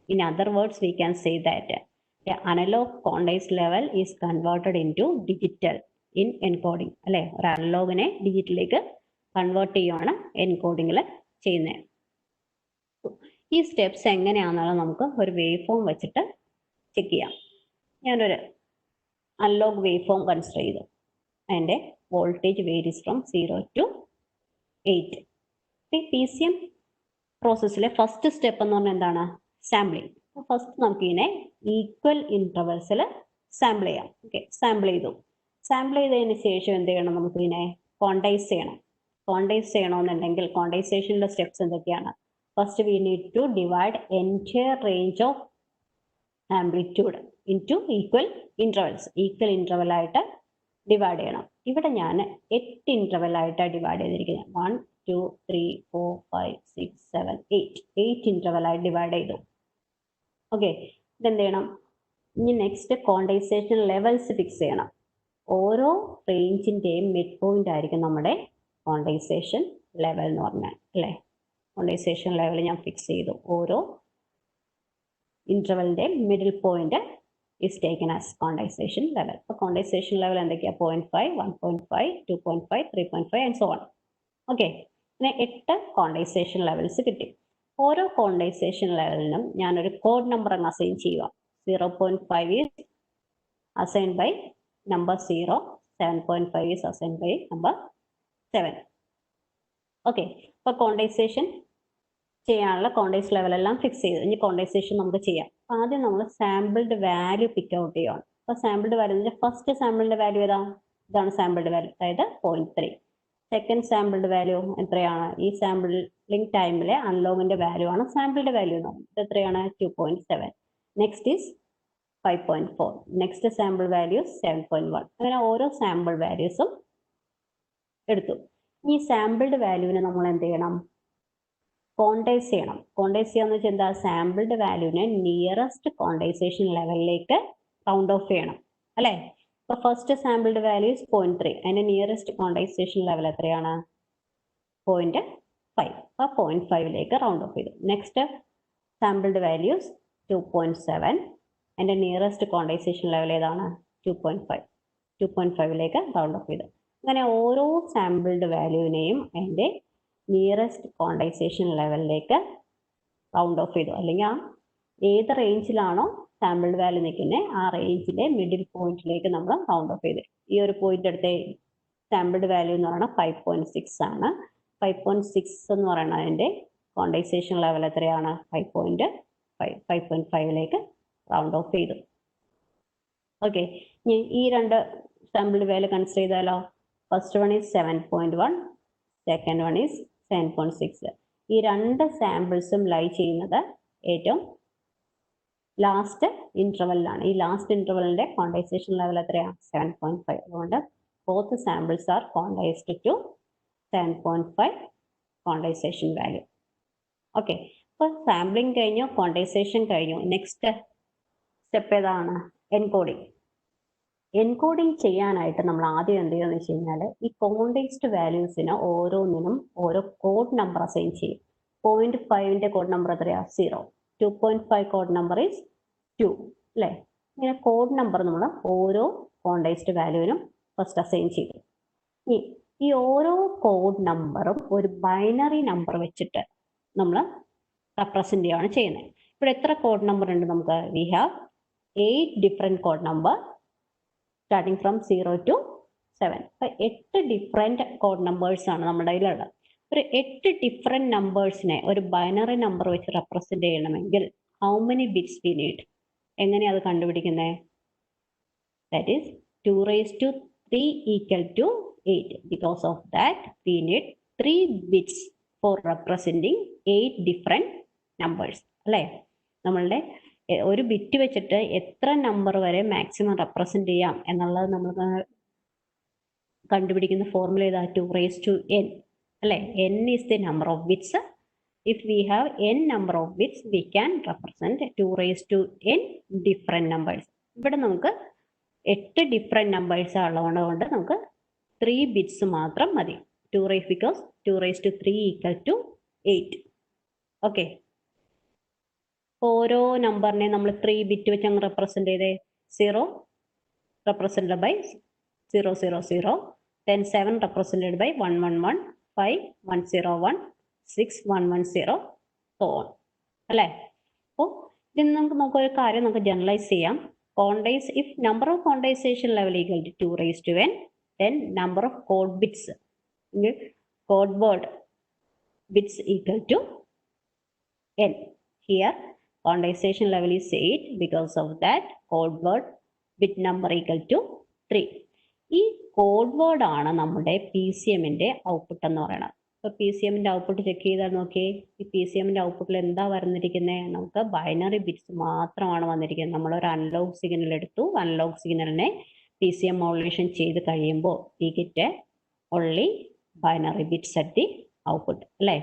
In other words, we can say that the analog quantized level is converted into digital in encoding. അല്ലെ? ഒരു അനലോഗിനെ ഡിജിറ്റലിലേക്ക് കൺവേർട്ട് ചെയ്യുകയാണ് എൻകോഡിങ്ങിൽ ചെയ്യുന്നത്. ഈ സ്റ്റെപ്സ് എങ്ങനെയാണെന്നുള്ളത് നമുക്ക് ഒരു വേവ് ഫോം വെച്ചിട്ട് ചെക്ക് ചെയ്യാം. ഞാനൊരു അനലോഗ് വേവ് ഫോം കൺസിഡർ ചെയ്തു. അതിൻ്റെ voltage varies from 0 to 8. PCM പ്രോസസ്സിലെ ഫസ്റ്റ് സ്റ്റെപ്പ് എന്ന് പറഞ്ഞാൽ എന്താണ്? സാമ്പിളിംഗ്. ഫസ്റ്റ് നമുക്ക് ഇതിനെ ഈക്വൽ ഇന്റർവെൽസിൽ സാമ്പിൾ ചെയ്യാം. ഓക്കെ, സാമ്പിൾ ചെയ്തു. സാമ്പിൾ ചെയ്തതിന് ശേഷം എന്ത് ചെയ്യണം? നമുക്ക് ഇതിനെ ക്വാണ്ടൈസ് ചെയ്യണം. ക്വാണ്ടൈസ് ചെയ്യണമെന്നുണ്ടെങ്കിൽ ക്വാണ്ടൈസേഷനിലെ സ്റ്റെപ്സ് എന്തൊക്കെയാണ്? First we need to divide entire range of amplitude into equal intervals. Equal ഇന്റർവെലായിട്ട് ഡിവൈഡ് ചെയ്യണം. ഇവിടെ ഞാൻ 8 ഇന്റർവെലായിട്ടാണ് ഡിവൈഡ് ചെയ്തിരിക്കുന്നത്. 1, 2, 3, 4, 5, 6, 7, 8 ഇന്റർവെലായി ഡിവൈഡ് ചെയ്തു. ഓക്കെ, ഇതെന്ത് ചെയ്യണം? ഇനി നെക്സ്റ്റ് ക്വാണ്ടൈസേഷൻ ലെവൽസ് ഫിക്സ് ചെയ്യണം. ഓരോ റേഞ്ചിൻ്റെയും മിഡ് പോയിന്റ് ആയിരിക്കും നമ്മുടെ ക്വാണ്ടൈസേഷൻ ലെവൽ എന്ന് പറഞ്ഞാൽ അല്ലേ? ക്വാണ്ടൈസേഷൻ ലെവൽ ഞാൻ ഫിക്സ് ചെയ്തു. ഓരോ ഇന്റർവെലിൻ്റെ middle point is taken as quantization level. അപ്പോൾ quantization level എന്തൊക്കെയാണ്? 0.5, 1.5, 2.5, 3.5 and so on. ഓക്കെ, പിന്നെ 8 ക്വാണ്ടൈസേഷൻ ലെവൽസ് കിട്ടി. ഓരോ ക്വാണ്ടൈസേഷൻ ലെവലിനും ഞാനൊരു കോഡ് നമ്പർ അങ്ങ് അസൈൻ ചെയ്യുക. 0.5 is assign by number 0, 7.5 is assign by number 7. Okay, അപ്പോൾ ക്വാണ്ടൈസേഷൻ ചെയ്യാനുള്ള കോണ്ടൈസ് ലെവലെല്ലാം ഫിക്സ് ചെയ്ത് ഇനി കോണ്ടൈസേഷൻ നമുക്ക് ചെയ്യാം. ആദ്യം നമ്മൾ സാമ്പിൾഡ് വാല്യൂ പിക്ക് ഔട്ട് ചെയ്യുകയാണ്. അപ്പോൾ സാമ്പിൾഡ് വാല്യൂ ഫസ്റ്റ് സാമ്പിളിന്റെ വാല്യൂ ഏതാ? ഇതാണ് സാമ്പിൾഡ് വാല്യൂ, അതായത് 0.3. സെക്കൻഡ് സാമ്പിൾഡ് വാല്യൂ എത്രയാണ്? ഈ സാമ്പിളിംഗ് ടൈമിലെ അൺലോഗിന്റെ വാല്യൂ ആണ് സാമ്പിൾഡ് വാല്യൂ എന്ന് പറയുന്നത്. ഇത് എത്രയാണ്? 2.7. Next is 5.4. Next sample value 7.1. അങ്ങനെ ഓരോ സാമ്പിൾ വാല്യൂസും എടുത്തു. ഈ സാമ്പിൾഡ് വാല്യൂവിനെ നമ്മൾ എന്ത് ചെയ്യണം? ക്വാണ്ടൈസ് ചെയ്യണം. ക്വാണ്ടൈസ് ചെയ്യാന്ന് വെച്ചാൽ എന്താ? സാമ്പിൾഡ് വാല്യൂവിനെ നിയറസ്റ്റ് ക്വാണ്ടൈസേഷൻ ലെവലിലേക്ക് റൗണ്ട് ഓഫ് ചെയ്യണം, അല്ലേ? ഇപ്പൊ ഫസ്റ്റ് സാമ്പിൾഡ് വാല്യൂ 0.3, അതിന്റെ നിയറസ്റ്റ് ക്വാണ്ടൈസേഷൻ ലെവൽ എത്രയാണ്? 0.5. അപ്പൊ 0.5ലേക്ക് റൗണ്ട് ഓഫ് ചെയ്തു. നെക്സ്റ്റ് സാമ്പിൾഡ് വാല്യൂസ് 2.7, അതിന്റെ നിയറസ്റ്റ് ക്വാണ്ടൈസേഷൻ ലെവൽ ഏതാണ്? 2.5. 2.5ലേക്ക് റൗണ്ട് ഓഫ് ചെയ്തു. അങ്ങനെ ഓരോ സാമ്പിൾഡ് വാല്യൂവിനെയും അതിന്റെ നിയറസ്റ്റ് ക്വാണ്ടൈസേഷൻ ലെവലിലേക്ക് റൗണ്ട് ഓഫ് ചെയ്തു. അല്ലെങ്കിൽ ആ ഏത് റേഞ്ചിലാണോ സാമ്പിൾഡ് വാല്യൂ നിൽക്കുന്നത് ആ റേഞ്ചിലെ മിഡിൽ പോയിന്റിലേക്ക് നമ്മൾ റൗണ്ട് ഓഫ് ചെയ്തു. ഈ ഒരു പോയിന്റ് എടുത്ത സാമ്പിൾഡ് വാല്യൂ എന്ന് പറയുന്നത് 5.6 ആണ്. 5.6 എന്ന് പറയുന്നത് അതിന്റെ ക്വാണ്ടൈസേഷൻ ലെവൽ എത്രയാണ്? 5.5. 5.5ലേക്ക് റൗണ്ട് ഓഫ് ചെയ്തു. ഓക്കെ, ഈ രണ്ട് സാമ്പിൾഡ് വാല്യൂ കൺസിഡർ ചെയ്താലോ? First one is 7.1, second one is 7.6. ഈ രണ്ട് സാമ്പിൾസും ലൈ ചെയ്യുന്നത് ഏറ്റവും ലാസ്റ്റ് ഇന്റർവെല്ലിലാണ്. ഈ ലാസ്റ്റ് ഇന്റർവെല്ലിന്റെ ക്വാണ്ടൈസേഷൻ ലെവൽ എത്രയാണ്? 7.5. അതുകൊണ്ട് both samples are quantized to 7.5 quantization value. Okay, അപ്പോൾ സാമ്പിളിംഗ് കഴിഞ്ഞു, ക്വാണ്ടൈസേഷൻ കഴിഞ്ഞു. നെക്സ്റ്റ് സ്റ്റെപ്പ് ഏതാണ്? എൻകോഡിങ്. എൻകോഡിങ് ചെയ്യാനായിട്ട് നമ്മൾ ആദ്യം എന്ത് ചെയ്യുമെന്ന് വെച്ച് കഴിഞ്ഞാൽ ഈ ക്വാണ്ടൈസ്ഡ് വാല്യൂസിന് ഓരോന്നിനും ഓരോ കോഡ് നമ്പർ അസൈൻ ചെയ്യും. 0.5ന്റെ കോഡ് നമ്പർ എത്രയാ? 0. 2.5 കോഡ് നമ്പർ ഈസ് 2, അല്ലേ? ഇങ്ങനെ കോഡ് നമ്പർ നമ്മൾ ഓരോ ക്വാണ്ടൈസ്ഡ് വാല്യൂവിനും ഫസ്റ്റ് അസൈൻ ചെയ്യും. ഈ ഓരോ കോഡ് നമ്പറും ഒരു ബൈനറി നമ്പർ വെച്ചിട്ട് നമ്മൾ റെപ്രസെന്റ് ചെയ്യുകയാണ് ചെയ്യുന്നത്. ഇവിടെ എത്ര കോഡ് നമ്പർ ഉണ്ട് നമുക്ക്? We have 8 different code number starting from 0 to 7. അപ്പൊ 8 ഡിഫറെന്റ് കോഡ് നമ്പേഴ്സ് ആണ് നമ്മുടെ കയ്യിലുള്ളത്. ഒരു 8 ഡിഫറെന്റ് നമ്പേഴ്സിനെ ഒരു ബൈനറി നമ്പർ വെച്ച് റെപ്രസെന്റ് ചെയ്യണമെങ്കിൽ how many bits we need? എങ്ങനെയാണ് അത് കണ്ടുപിടിക്കുന്നത്? That is 2 raised to 3 equal to 8. Because of that we need 3 bits for representing 8 different numbers, അല്ലേ? നമ്മളുടെ ഒരു ബിറ്റ് വെച്ചിട്ട് എത്ര നമ്പർ വരെ മാക്സിമം റെപ്രസെന്റ് ചെയ്യാം എന്നുള്ളത് നമ്മൾ കണ്ടുപിടിക്കുന്ന ഫോർമുല ഏതാ? 2 raised to n, അല്ലേ? n is the number of bits. If we have n number of bits we can represent 2 raised to n different numbers. ഇവിടെ നമുക്ക് 8 ഡിഫറെന്റ് നമ്പേഴ്സ് ഉള്ളതുകൊണ്ട് നമുക്ക് 3 ബിറ്റ്സ് മാത്രം മതി. 2 raised because 2 raised to 3 equal to 8. Okay, ഓരോ നമ്പറിനെ നമ്മൾ 3 bit വെച്ച് അങ്ങ് റെപ്രസെന്റ് ചെയ്തേ. 0 represented by 000, then 7 represented by 111, 5 101, 6 110, so on, അല്ലേ? അപ്പോൾ ഇതിന് നമുക്ക് നോക്കൊരു കാര്യം നമുക്ക് ജനറലൈസ് ചെയ്യാം. Quantize, if number of quantization level equal to 2 raised to n, then number of code bits, code word bits equal to n. Here quantization level is 8, because of that code word bit number equal to 3. ഈ code word ആണ് നമ്മുടെ PCM output എന്ന് പറയുന്നത്. ഇപ്പൊ PCM output check ചെയ്താൽ നോക്കിയേ, ഈ PCM ഔട്ട്പുട്ടിൽ എന്താ വന്നിരിക്കുന്നത്? നമുക്ക് ബൈനറി ബിറ്റ്സ് മാത്രമാണ് വന്നിരിക്കുന്നത്. നമ്മൾ ഒരു അനലോഗ് സിഗ്നൽ എടുത്തു, അനലോഗ് സിഗ്നലിനെ PCM മോഡുലേഷൻ ചെയ്ത് കഴിയുമ്പോൾ we get only binary bits at the output, അല്ലേ?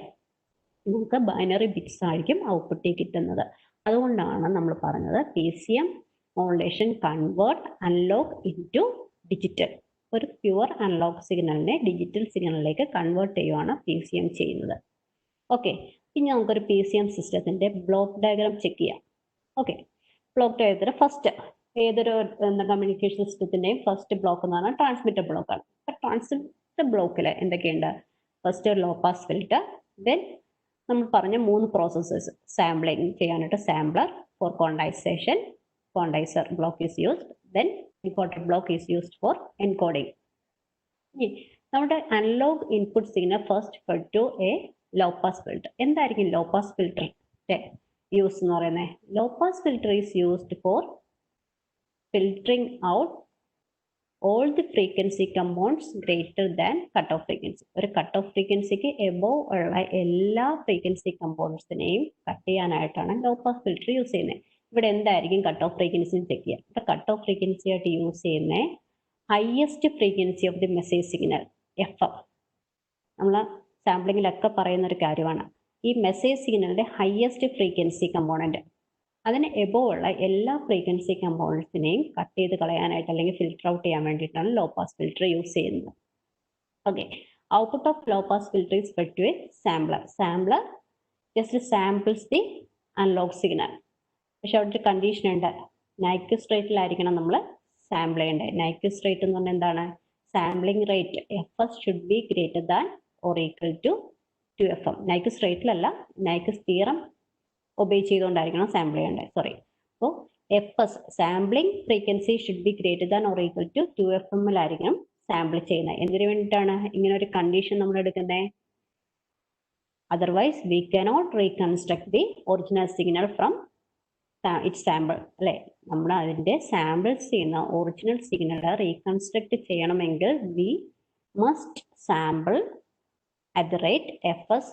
നമുക്ക് ബൈനറി ബിറ്റ്സ് ആയിരിക്കും ഔട്ട്പുട്ടിൽ കിട്ടുന്നത്. അതുകൊണ്ടാണ് നമ്മൾ പറഞ്ഞത് PCM modulation convert analogue into digital. ഒരു പ്യുവർ അനലോഗ് സിഗ്നലിനെ ഡിജിറ്റൽ സിഗ്നലിലേക്ക് കൺവേർട്ട് ചെയ്യുവാണ് PCM ചെയ്യുന്നത്. ഓക്കെ, ഇനി നമുക്കൊരു PCM സിസ്റ്റത്തിന്റെ ബ്ലോക്ക് ഡയഗ്രാം ചെക്ക് ചെയ്യാം. ഓക്കെ, ബ്ലോക്ക് ഡയഗ്രാം ഫസ്റ്റ് ഏതൊരു കമ്മ്യൂണിക്കേഷൻ സിസ്റ്റത്തിന്റെയും ഫസ്റ്റ് ബ്ലോക്ക് എന്ന് പറഞ്ഞാൽ ട്രാൻസ്മിറ്റർ ബ്ലോക്കാണ്. അപ്പൊ ട്രാൻസ്മിറ്റർ ബ്ലോക്കിൽ എന്തൊക്കെയുണ്ട്? First low pass filter, then നമ്മൾ പറഞ്ഞ 3 പ്രോസസ്സേഴ്സ്. സാമ്പിളിംഗ് ചെയ്യാനായിട്ട് sampler, for quantization quantizer block is used, then encoder block is used for encoding. നമ്മുടെ analogue input signal first fed to a low pass filter. എന്തായിരിക്കും low pass filter use എന്ന് പറയുന്നത്? Low pass filter is used for filtering out all the frequency components greater than cutoff frequency. ഒരു cutoff frequencyക്ക് above ഉള്ള എല്ലാ frequency componentsനെയും cut ചെയ്യാനായിട്ടാണ് law pass filter use ചെയ്യുന്നത്. ഇവിടെ എന്തായിരിക്കും cutoff frequency ചെക്ക് ചെയ്യുക. ഇവിടെ cutoff frequency ആയിട്ട് യൂസ് ചെയ്യുന്ന highest frequency of the message signal FM. നമ്മൾ സാമ്പിളിങ്ങിലൊക്കെ പറയുന്ന ഒരു കാര്യമാണ്. ഈ മെസ്സേജ് സിഗ്നലിന്റെ ഹയസ്റ്റ് ഫ്രീക്വൻസി കമ്പോണന്റ്, അതിന് എബോവ് ഉള്ള എല്ലാ ഫ്രീക്വൻസി കമ്പോണൻസിനെയും കട്ട് ചെയ്ത് കളയാനായിട്ട് അല്ലെങ്കിൽ ഫിൽട്ടർ ഔട്ട് ചെയ്യാൻ വേണ്ടിയിട്ടാണ് ലോ പാസ് ഫിൽട്ടർ യൂസ് ചെയ്യുന്നത്. Okay, output of low pass filter is fed to a sampler. Sampler just samples the analogue signal. പക്ഷെ അവിടെ ഒരു കണ്ടീഷൻ ഉണ്ട്, നൈക്വിസ്റ്റ് റേറ്റിലായിരിക്കണം നമ്മൾ സാമ്പിൾ ചെയ്യേണ്ടത്. നൈക്വിസ്റ്റ് റേറ്റ് എന്ന് പറഞ്ഞാൽ എന്താണ്? Sampling rate FS should be greater than or equal to 2FM. Nyquist റേറ്റിലല്ല, നൈക്വിസ്റ്റ് തിയറം ഒബേ ചെയ്തുകൊണ്ടായിരിക്കണം സാമ്പിൾ ചെയ്യേണ്ടത്. സോറി, അപ്പോൾ FS sampling frequency should be greater than or equal to 2FM sample ചെയ്യുന്നത്. എന്തിനു വേണ്ടിയിട്ടാണ് ഇങ്ങനെ ഒരു കണ്ടീഷൻ നമ്മൾ എടുക്കുന്നത്? Otherwise we cannot reconstruct the original signal from its sample. അല്ലെ, നമ്മൾ അതിന്റെ സാമ്പിൾസ് ചെയ്യുന്ന ഒറിജിനൽ സിഗ്നൽ റീകൺസ്ട്രക്ട് ചെയ്യണമെങ്കിൽ we must sample at the rate FS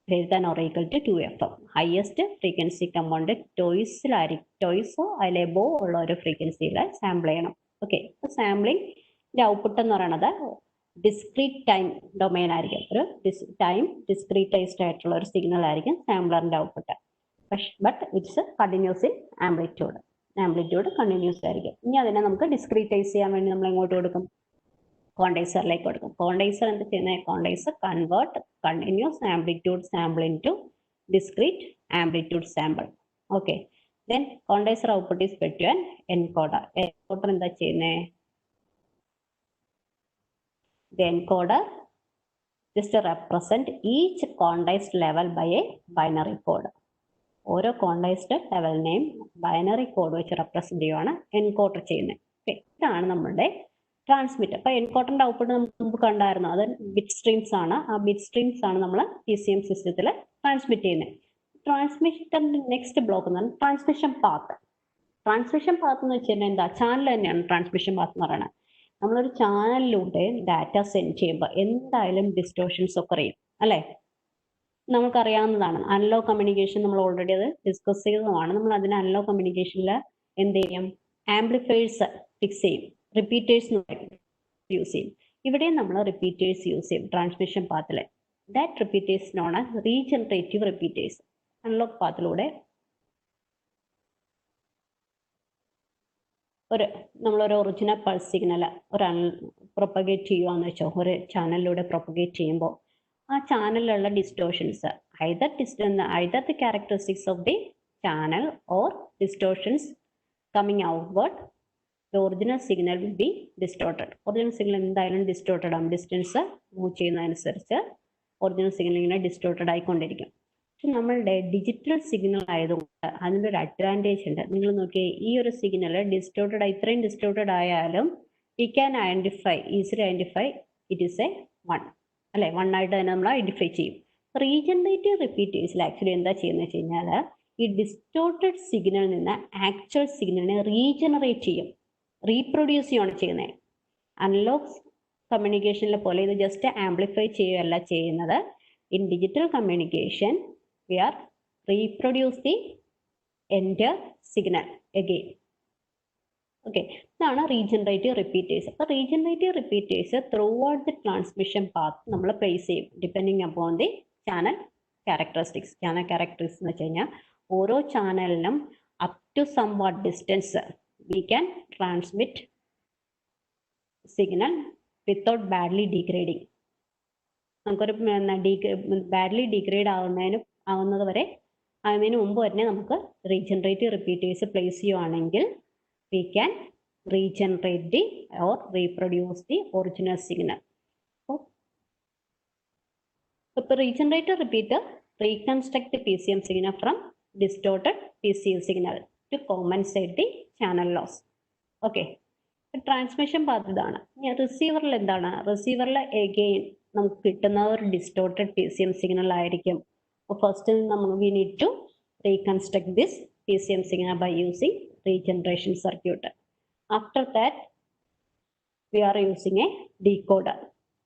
greater than or equal to 2FM. Highest frequency component ടോയ്സോ അതിൽ above ഉള്ള ഒരു ഫ്രീക്വൻസിയിൽ sample ചെയ്യണം. ഓക്കെ, അപ്പോൾ സാമ്പിളിംഗിന്റെ ഔട്ട്പുട്ട് എന്ന് പറയുന്നത് ഡിസ്ക്രീറ്റ് ടൈം ഡൊമൈൻ ആയിരിക്കും. ഒരു ടൈം ഡിസ്ക്രീറ്റൈസ്ഡ് ആയിട്ടുള്ള ഒരു സിഗ്നൽ ആയിരിക്കും സാമ്പിളറിന്റെ output. But it's continuous in amplitude continuous ആയിരിക്കും. ഇനി അതിനെ നമുക്ക് ഡിസ്ക്രീറ്റൈസ് ചെയ്യാൻ വേണ്ടി നമ്മൾ എങ്ങോട്ട് കൊടുക്കും? ക്വാണ്ടൈസറിലേക്ക് കൊടുക്കും. ക്വാണ്ടൈസർ എന്ത് ചെയ്യുന്നത്? Quantizer convert continuous amplitude sample into discrete amplitude sample. Okay, then quantizer output is fed to an encoder. Encoder എന്താ ചെയ്യുന്നത്? The encoder just represent each quantized level by a binary code. ഓരോ quantized ലെവലിനെയും binary code വെച്ച് represent ചെയ്യുവാണ് encoder ചെയ്യുന്നത്. Okay, ഇതാണ് നമ്മുടെ transmitter. അപ്പൊ എൻകോഡറിന്റെ ഔട്ട്പുട്ട് നമുക്ക് മുമ്പ് കണ്ടായിരുന്നു, അത് ബിറ്റ് സ്ട്രീംസ് ആണ്. ആ ബിറ്റ് സ്ട്രീംസ് ആണ് നമ്മൾ PCM സിസ്റ്റത്തിൽ ട്രാൻസ്മിറ്റ് ചെയ്യുന്നത്. ട്രാൻസ്മിഷന്റെ നെക്സ്റ്റ് ബ്ലോക്ക് എന്ന് പറഞ്ഞാൽ ട്രാൻസ്മിഷൻ പാത്ത്. ട്രാൻസ്മിഷൻ പാത്ത് എന്ന് വെച്ച് കഴിഞ്ഞാൽ എന്താ? ചാനൽ തന്നെയാണ് ട്രാൻസ്മിഷൻ പാത്ത് എന്ന് പറയുന്നത്. നമ്മളൊരു ചാനലിലൂടെ ഡാറ്റ സെൻഡ് ചെയ്യുമ്പോൾ എന്തായാലും ഡിസ്റ്റോർഷൻസ് ഒക്കെ അറിയും, അല്ലെ? നമുക്കറിയാവുന്നതാണ്. അനലോഗ് കമ്മ്യൂണിക്കേഷൻ നമ്മൾ ഓൾറെഡി അത് ഡിസ്കസ് ചെയ്തതുമാണ്. നമ്മൾ അതിന് അനലോഗ് കമ്മ്യൂണിക്കേഷനിൽ എന്ത് ചെയ്യും? ആംപ്ലിഫയേഴ്സ് ഫിക്സ് ചെയ്യും, റിപ്പീറ്റേഴ്സ് യൂസ് ചെയ്യും. ഇവിടെ നമ്മൾ റിപ്പീറ്റേഴ്സ് യൂസ് ചെയ്യും ട്രാൻസ്മിഷൻ പാത്തിൽ. That repeaters known as regenerative repeaters. Analogue പാത്തിലൂടെ നമ്മളൊരു ഒറിജിനൽ പൾസ് സിഗ്നൽ പ്രൊപ്പഗേറ്റ് ചെയ്യുകയെന്ന് വെച്ചോ, ഒരു ചാനലിലൂടെ പ്രൊപ്പഗേറ്റ് ചെയ്യുമ്പോൾ ആ ചാനലിലുള്ള distortions either the characteristics of the channel or distortions coming outward, the original signal will be distorted. Original signal എന്തായാലും distorted ആകും. ഡിസ്റ്റൻസ് മൂവ് ചെയ്യുന്നതനുസരിച്ച് ഒറിജിനൽ സിഗ്നൽ ഇങ്ങനെ ഡിസ്റ്റോർട്ടഡ് ആയിക്കൊണ്ടിരിക്കും. പക്ഷെ നമ്മളുടെ ഡിജിറ്റൽ സിഗ്നൽ ആയതുകൊണ്ട് അതിൻ്റെ ഒരു അഡ്വാൻറ്റേജ് ഉണ്ട്. നിങ്ങൾ നോക്കിയേ, ഈ ഒരു സിഗ്നൽ ഇത്രയും ഡിസ്റ്റോർട്ടഡ് ആയാലും we can easily identify it is A 1, അല്ലെ? 1 ആയിട്ട് തന്നെ നമ്മൾ ഐഡന്റിഫൈ ചെയ്യും. റീജനറേറ്റീവ് റിപ്പീറ്റേഴ്സിൽ ആക്ച്വലി എന്താ ചെയ്യുന്നത് വെച്ച് കഴിഞ്ഞാൽ ഈ ഡിസ്റ്റോർട്ടഡ് സിഗ്നലിൽ നിന്ന് ആക്ച്വൽ സിഗ്നലിനെ റീജനറേറ്റ് ചെയ്യും, റീപ്രൊഡ്യൂസ് ചെയ്യുകയാണ് ചെയ്യുന്നത്. അനലോഗ് കമ്മ്യൂണിക്കേഷനിലെ പോലെ ഇത് ജസ്റ്റ് ആംപ്ലിഫൈ ചെയ്യുകയല്ല ചെയ്യുന്നത്. In digital communication we are reproduce the entire signal again. Okay, ഇതാണ് റീജനറേറ്റീവ് റിപ്പീറ്റേഴ്സ്. അപ്പോൾ regenerative repeaters throughout the transmission path നമ്മൾ പ്ലേസ് ചെയ്യും depending upon the channel characteristics. Channel characteristics എന്ന് വെച്ച് കഴിഞ്ഞാൽ ഓരോ ചാനലിനും up to some what distance we can transmit signal without badly degrading. നമുക്കൊരു ബാഡ്ലി ഡിഗ്രേഡ് ആവുന്നത് വരെ അതിന് മുമ്പ് തന്നെ നമുക്ക് റീജനറേറ്റീവ് റിപ്പീറ്റേഴ്സ് പ്ലേസ് ചെയ്യുവാണെങ്കിൽ we can regenerate the or reproduce the original signal. So regenerator repeater reconstruct the PCM signal from distorted PCM signal to compensate the channel loss. Okay, transmission path ഇതാണ്. റിസീവറിൽ എന്താണ്? റിസീവറിൽ again നമുക്ക് കിട്ടുന്ന ഒരു distorted PCM signal ആയിരിക്കും. First we need to reconstruct this PCM signal by using regeneration circuit. After that, we are using a decoder.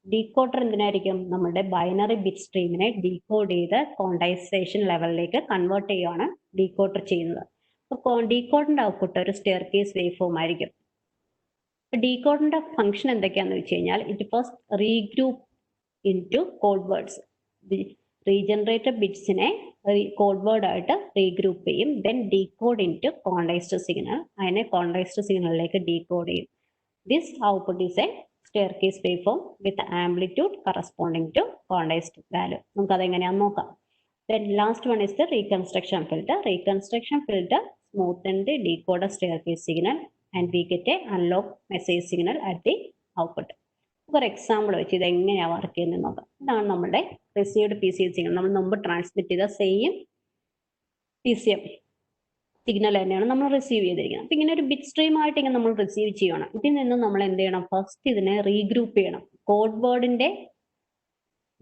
Decoder എന്തിനായിരിക്കും? നമ്മുടെ binary bit സ്ട്രീമിനെ decode ചെയ്ത് ക്വാണ്ടൈസേഷൻ ലെവലിലേക്ക് കൺവേർട്ട് ചെയ്യുകയാണ് ഡീകോഡർ ചെയ്യുന്നത്. അപ്പോൾ ഡീകോഡറിന്റെ ഔട്ട്പുട്ട് ഒരു സ്റ്റെയർ കേസ് വേവ് ഫോം ആയിരിക്കും. ഡീകോഡറിന്റെ ഫംഗ്ഷൻ എന്തൊക്കെയാണെന്ന് വെച്ച് കഴിഞ്ഞാൽ it first regroup into code words. Regenerated ബിറ്റ്സിനെ കോഡ് വേർഡ് ആയിട്ട് റീഗ്രൂപ്പ് ചെയ്യും. Then decode into quantised signal. അതിനെ ക്വാണ്ടൈസ്ഡ് സിഗ്നലിലേക്ക് ഡീകോഡ് ചെയ്യും. This output is a staircase waveform with amplitude corresponding to quantized value. നമുക്ക് അതെങ്ങനെയാന്ന് നോക്കാം. Then last one is the reconstruction filter. Reconstruction filter smoothen the decoder staircase signal and we get a analog message signal at the output. For example വെച്ച് ഇത് എങ്ങനെയാണ് work ചെയ്യുന്നത് നോക്കാം. ഇതാണ് നമ്മുടെ received PCM signal. നമ്മൾ മുമ്പ് ട്രാൻസ്മിറ്റ് ചെയ്ത സെയിം PCM സിഗ്നൽ തന്നെയാണ് നമ്മൾ റിസീവ് ചെയ്തിരിക്കുന്നത്. അപ്പം ഇങ്ങനെ ഒരു ബിറ്റ് സ്ട്രീം ആയിട്ട് ഇങ്ങനെ നമ്മൾ റിസീവ് ചെയ്യണം. ഇതിൽ നിന്ന് നമ്മൾ എന്ത് ചെയ്യണം? ഫസ്റ്റ് ഇതിനെ റീഗ്രൂപ്പ് ചെയ്യണം. കോഡ് വേർഡിന്റെ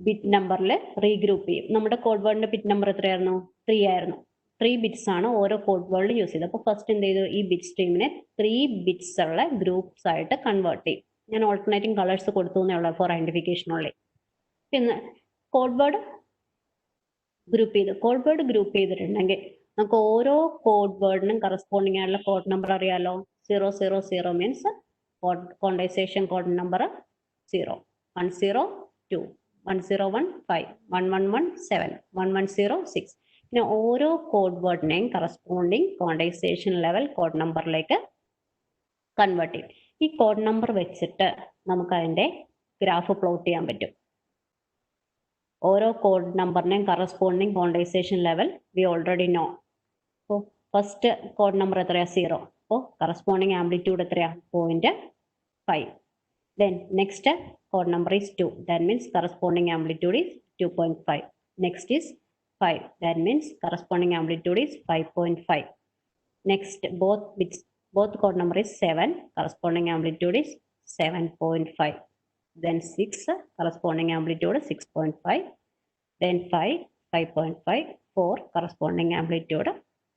ബിറ്റ് നമ്പറിൽ റീഗ്രൂപ്പ് ചെയ്യും. നമ്മുടെ കോഡ് വേർഡിന്റെ ബിറ്റ് നമ്പർ എത്രയായിരുന്നു? 3 ആയിരുന്നു. 3 ബിറ്റ്സ് ആണ് ഓരോ കോഡ് വേർഡിൽ യൂസ് ചെയ്തത്. അപ്പോൾ ഫസ്റ്റ് എന്ത് ചെയ്തു? ഈ ബിറ്റ് സ്ട്രീമിനെ 3 ബിറ്റ്സ് ഉള്ള ഗ്രൂപ്പ്സ് ആയിട്ട് കൺവേർട്ട് ചെയ്യും. ഞാൻ ഓൾട്ടർനേറ്റിംഗ് കളേഴ്സ് കൊടുത്തു എന്നുള്ള ഫോർ ഐഡന്റിഫിക്കേഷൻ ഉള്ളി. പിന്നെ കോഡ് വേർഡ് ഗ്രൂപ്പ് ചെയ്തു. കോഡ് വേർഡ് ഗ്രൂപ്പ് ചെയ്തിട്ടുണ്ടെങ്കിൽ നമുക്ക് ഓരോ കോഡ് വേർഡിനും കറസ്പോണ്ടിങ് ആയിട്ടുള്ള കോഡ് നമ്പർ അറിയാലോ. 000 മീൻസ് ക്വാണ്ടൈസേഷൻ കോഡ് നമ്പർ 0, 102, 1015, 1117, 1106. പിന്നെ ഓരോ കോഡ് വേർഡിനെയും കറസ്പോണ്ടിങ് ക്വാണ്ടൈസേഷൻ ലെവൽ കോഡ് നമ്പറിലേക്ക് കൺവേർട്ട് ചെയ്യും. ഈ കോഡ് നമ്പർ വെച്ചിട്ട് നമുക്ക് അതിന്റെ ഗ്രാഫ് പ്ലോട്ട് ചെയ്യാൻ പറ്റും. ഓരോ കോഡ് നമ്പറിനെയും corresponding quantisation level we already know. അപ്പോൾ ഫസ്റ്റ് കോഡ് നമ്പർ എത്രയാ? 0. അപ്പോൾ കറസ്പോണ്ടിങ് ആംപ്ലിറ്റ്യൂഡ് എത്രയാ? 0.5. Then next code number is 2. That means corresponding amplitude is 2.5. Next is 5. That means corresponding amplitude is 5.5. Next both code number is 7. Corresponding amplitude is 7.5. Then 6, corresponding amplitude 6.5. Then 5, 5.5. 4, corresponding amplitude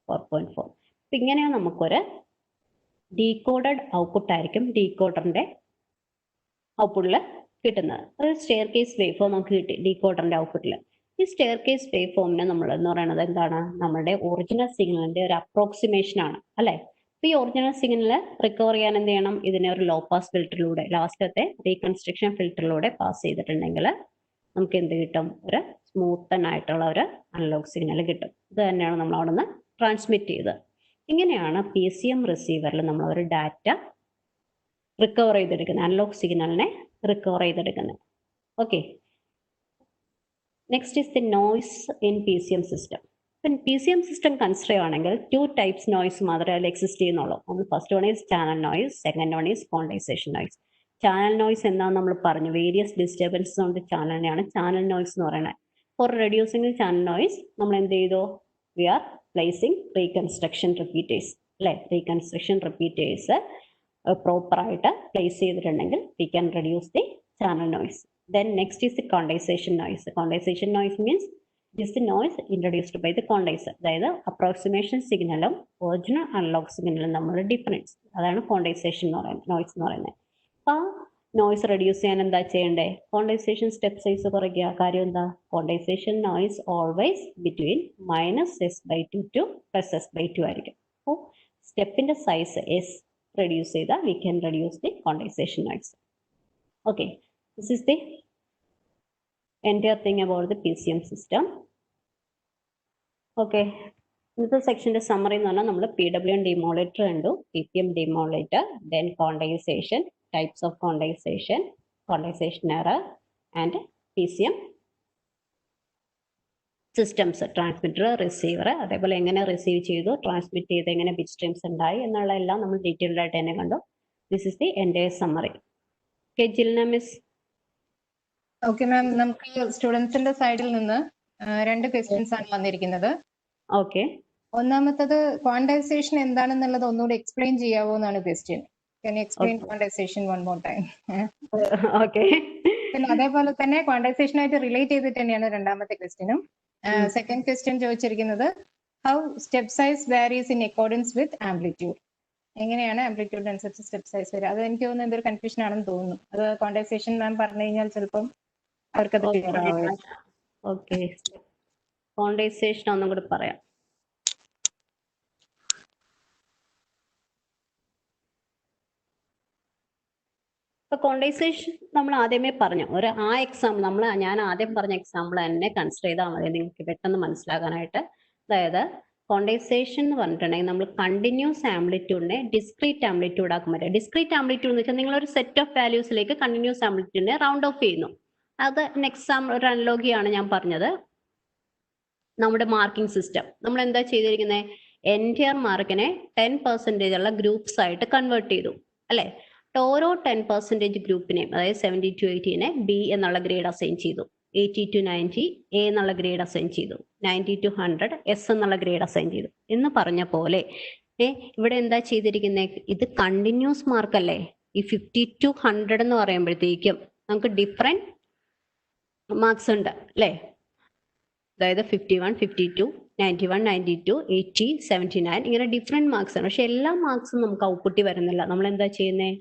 4.4. അപ്പം ഇങ്ങനെയാണ് നമുക്കൊരു decoded output ആയിരിക്കും ഡീകോഡറിന്റെ ഔട്ട്പുട്ടിൽ കിട്ടുന്നത്. ഒരു staircase wave form നമുക്ക് കിട്ടി ഡീകോഡറിന്റെ ഔട്ട്പുട്ടിൽ. ഈ സ്റ്റെയർ കേസ് വേവ് ഫോമിനെ നമ്മൾ എന്ന് പറയുന്നത് എന്താണ്? നമ്മുടെ ഒറിജിനൽ സിഗ്നലിന്റെ ഒരു അപ്രോക്സിമേഷൻ ആണ് അല്ലെ. ഈ ഒറിജിനൽ സിഗ്നൽ റിക്കവർ ചെയ്യാൻ എന്ത് ചെയ്യണം? ഇതിനെ ഒരു ലോ പാസ് ഫിൽറ്ററിലൂടെ ലാസ്റ്റത്തെ റീകൺസ്ട്രക്ഷൻ ഫിൽറ്ററിലൂടെ പാസ് ചെയ്തിട്ടുണ്ടെങ്കിൽ നമുക്ക് എന്ത് കിട്ടും? ഒരു സ്മൂത്തൻ ആയിട്ടുള്ള ഒരു അനലോഗ് സിഗ്നൽ കിട്ടും. ഇത് തന്നെയാണ് നമ്മൾ അവിടെ നിന്ന് ട്രാൻസ്മിറ്റ് ചെയ്തത്. ഇങ്ങനെയാണ് PCM റിസീവറിൽ നമ്മൾ ഒരു ഡാറ്റ റിക്കവർ ചെയ്തെടുക്കുന്നത്, അനലോഗ് സിഗ്നലിനെ റിക്കവർ ചെയ്തെടുക്കുന്നത്. Okay, next is the noise in PCM system. PCM system consider ചെയ്യുകയാണെങ്കിൽ 2 ടൈപ്സ് നോയ്സ് മാത്രമേ അതിൽ എക്സിസ്റ്റ് ചെയ്യുന്നുള്ളൂ. ഒന്ന് first one is channel noise, second one is quantisation noise. Channel noise എന്താണെന്ന് നമ്മൾ പറഞ്ഞു, വേരിയസ് ഡിസ്റ്റർബൻസസ് കൊണ്ട് ചാനലിനെയാണ് ചാനൽ നോയ്സ് എന്ന് പറയുന്നത്. ഫോർ റെഡ്യൂസിംഗ് ചാനൽ നോയ്സ് നമ്മൾ എന്ത് ചെയ്തു? We are placing reconstruction repeaters അല്ലെ. റീകൺസ്ട്രക്ഷൻ റിപ്പീറ്റേഴ്സ് പ്രോപ്പറായിട്ട് പ്ലേസ് ചെയ്തിട്ടുണ്ടെങ്കിൽ we can reduce the channel noise. Then next is the quantization noise. Quantization noise means is the noise introduced by the quantizer. അതായത് approximation സിഗ്നലും original analogue സിഗ്നലും തമ്മിലുള്ള difference, അതാണ് quantisation എന്ന് പറയുന്നത്, നോയ്സ് എന്ന് പറയുന്നത്. അപ്പോൾ ആ നോയ്സ് റെഡ്യൂസ് ചെയ്യാൻ എന്താ ചെയ്യേണ്ടത്? ക്വാണ്ടൈസേഷൻ സ്റ്റെപ്പ് സൈസ് കുറയ്ക്കുക. കാര്യം എന്താ? Quantization noise always between -s/2 to +s/2 ആയിരിക്കും. അപ്പോൾ സ്റ്റെപ്പിന്റെ സൈസ് s റെഡ്യൂസ് ചെയ്താൽ we can reduce the quantization noise. Okay, this is the entire thing about the PCM system. Okay, ഇന്നത്തെ സെക്ഷന്റെ സമ്മറി എന്ന് പറഞ്ഞാൽ നമ്മൾ PWM Demodulator കണ്ടു, PPM Demodulator, then quantization, types of quantization, quantization error and PCM systems, transmitter, receiver, അതേപോലെ എങ്ങനെ receive ചെയ്തു, transmit ചെയ്ത് എങ്ങനെ ബിറ്റ് സ്ട്രീംസ് ഉണ്ടായി എന്നുള്ള എല്ലാം നമ്മൾ ഡീറ്റെയിൽഡ് ആയിട്ട് തന്നെ കണ്ടു. This is the entire summary. Okay, Jilna Miss. Okay ma'am, നമുക്ക് സ്റ്റുഡൻസിന്റെ സൈഡിൽ നിന്ന് 2 ക്വസ്റ്റ്യൻസ് ആണ് വന്നിരിക്കുന്നത്. ഓക്കെ, ഒന്നാമത്തത് ക്വാണ്ടൈസേഷൻ എന്താണെന്നുള്ളത് ഒന്നുകൂടി എക്സ്പ്ലെയിൻ ചെയ്യാവോ എന്നാണ് question. Can you explain quantization one more time? Okay. പിന്നെ അതേപോലെ തന്നെ ക്വാണ്ടൈസേഷൻ ആയിട്ട് റിലേറ്റ് ചെയ്തിട്ട് തന്നെയാണ് രണ്ടാമത്തെ ക്വസ്റ്റ്യനും. സെക്കൻഡ് ക്വസ്റ്റ്യൻ ചോദിച്ചിരിക്കുന്നത് how step size varies in accordance with amplitude. എങ്ങനെയാണ് ആംപ്ലിറ്റ്യൂഡ് അനുസരിച്ച് സ്റ്റെപ്പ് സൈസ് വരിക? അത് എനിക്ക് തോന്നുന്നു എന്തൊരു കൺഫ്യൂഷൻ ആണെന്ന് തോന്നുന്നു. അത് ക്വാണ്ടൈസേഷൻ മാം പറഞ്ഞു കഴിഞ്ഞാൽ ചിലപ്പം അവർക്കത് ക്ലിയർ ആവും. ഓക്കെ, ക്വാണ്ടൈസേഷൻ ഒന്നും കൂടി പറയാം. ഇപ്പൊ ക്വാണ്ടൈസേഷൻ നമ്മൾ ആദ്യമേ പറഞ്ഞു, ആ എക്സാമ്പിൾ ഞാൻ ആദ്യം പറഞ്ഞ എക്സാമ്പിൾ തന്നെ കൺസിഡർ ചെയ്താൽ മതി നിങ്ങൾക്ക് പെട്ടെന്ന് മനസ്സിലാകാനായിട്ട്. അതായത് ക്വാണ്ടൈസേഷൻ എന്ന് പറഞ്ഞിട്ടുണ്ടെങ്കിൽ നമ്മൾ കണ്ടിന്യൂസ് ആംപ്ലിറ്റ്യൂഡിനെ ഡിസ്ക്രീറ്റ് ആംപ്ലിറ്റ്യൂഡ് ആക്കാൻ പറ്റും. ഡിസ്ക്രീറ്റ് ആംപ്ലിറ്റ്യൂഡ് എന്ന് വെച്ചാൽ നിങ്ങൾ ഒരു സെറ്റ് ഓഫ് വാല്യൂസിലേക്ക് കണ്ടിന്യൂസ് ആംപ്ലിറ്റ്യൂഡിനെ റൗണ്ട് ഓഫ് ചെയ്യുന്നു. അത് എക്സാമ്പിൾ ഒരു അനലോഗിയാണ് ഞാൻ പറഞ്ഞത്. നമ്മുടെ മാർക്കിംഗ് സിസ്റ്റം നമ്മൾ എന്താ ചെയ്തിരിക്കുന്നത്, എൻറ്റിയർ മാർക്കിനെ 10% ഉള്ള ഗ്രൂപ്പ്സ് ആയിട്ട് കൺവേർട്ട് ചെയ്തു അല്ലെ. ഓരോ 10% ഗ്രൂപ്പിനെയും, അതായത് 70 to 80നെ ബി എന്നുള്ള ഗ്രേഡ് അസൈൻ ചെയ്തു, 80 to 90 എ എന്നുള്ള ഗ്രേഡ് അസൈൻ ചെയ്തു, 90 to 100 എസ് എന്നുള്ള ഗ്രേഡ് അസൈൻ ചെയ്തു എന്ന് പറഞ്ഞ പോലെ ഇവിടെ എന്താ ചെയ്തിരിക്കുന്നത്, ഇത് കണ്ടിന്യൂസ് മാർക്ക് അല്ലേ. ഈ 50 to 100 എന്ന് പറയുമ്പോഴത്തേക്കും നമുക്ക് ഡിഫറെന്റ് മാർക്സ് ഉണ്ട് അല്ലേ. അതായത് 51, 52, 91, 92, 80, 79 ഇങ്ങനെ ഡിഫറെന്റ് മാർക്സ് ആണ്. പക്ഷെ എല്ലാ മാർക്സും നമുക്ക് ഔട്ട്പുട്ടിൽ വരുന്നില്ല. നമ്മൾ എന്താ ചെയ്യുന്നത്,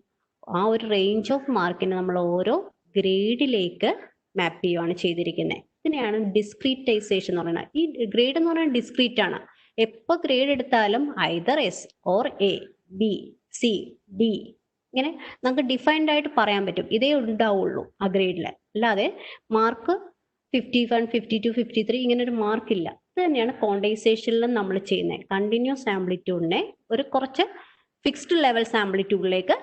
ആ ഒരു റേഞ്ച് ഓഫ് മാർക്കിനെ നമ്മൾ ഓരോ ഗ്രേഡിലേക്ക് മാപ്പ് ചെയ്യുകയാണ് ചെയ്തിരിക്കുന്നത്. ഇതിനെയാണ് ഡിസ്ക്രീറ്റൈസേഷൻ എന്ന് പറയുന്നത്. ഈ ഗ്രേഡ് എന്ന് പറയുന്നത് ഡിസ്ക്രീറ്റ് ആണ്. എപ്പോൾ ഗ്രേഡ് എടുത്താലും either S or A, B, C, D ഇങ്ങനെ നമുക്ക് ഡിഫൈൻഡ് ആയിട്ട് പറയാൻ പറ്റും. ഇതേ ഉണ്ടാവുള്ളൂ ആ ഗ്രേഡിൽ. അല്ലാതെ മാർക്ക് 51, 52, 53 ഇങ്ങനെ ഒരു മാർക്കില്ല. ഇത് തന്നെയാണ് ക്വാണ്ടൈസേഷനിലും നമ്മൾ ചെയ്യുന്നത്. കണ്ടിന്യൂസ് ആംപ്ലിറ്റ്യൂഡിനെ ഒരു കുറച്ച് ഫിക്സ്ഡ് ലെവൽസ് ആംപ്ലിറ്റ്യൂഡിലേക്ക്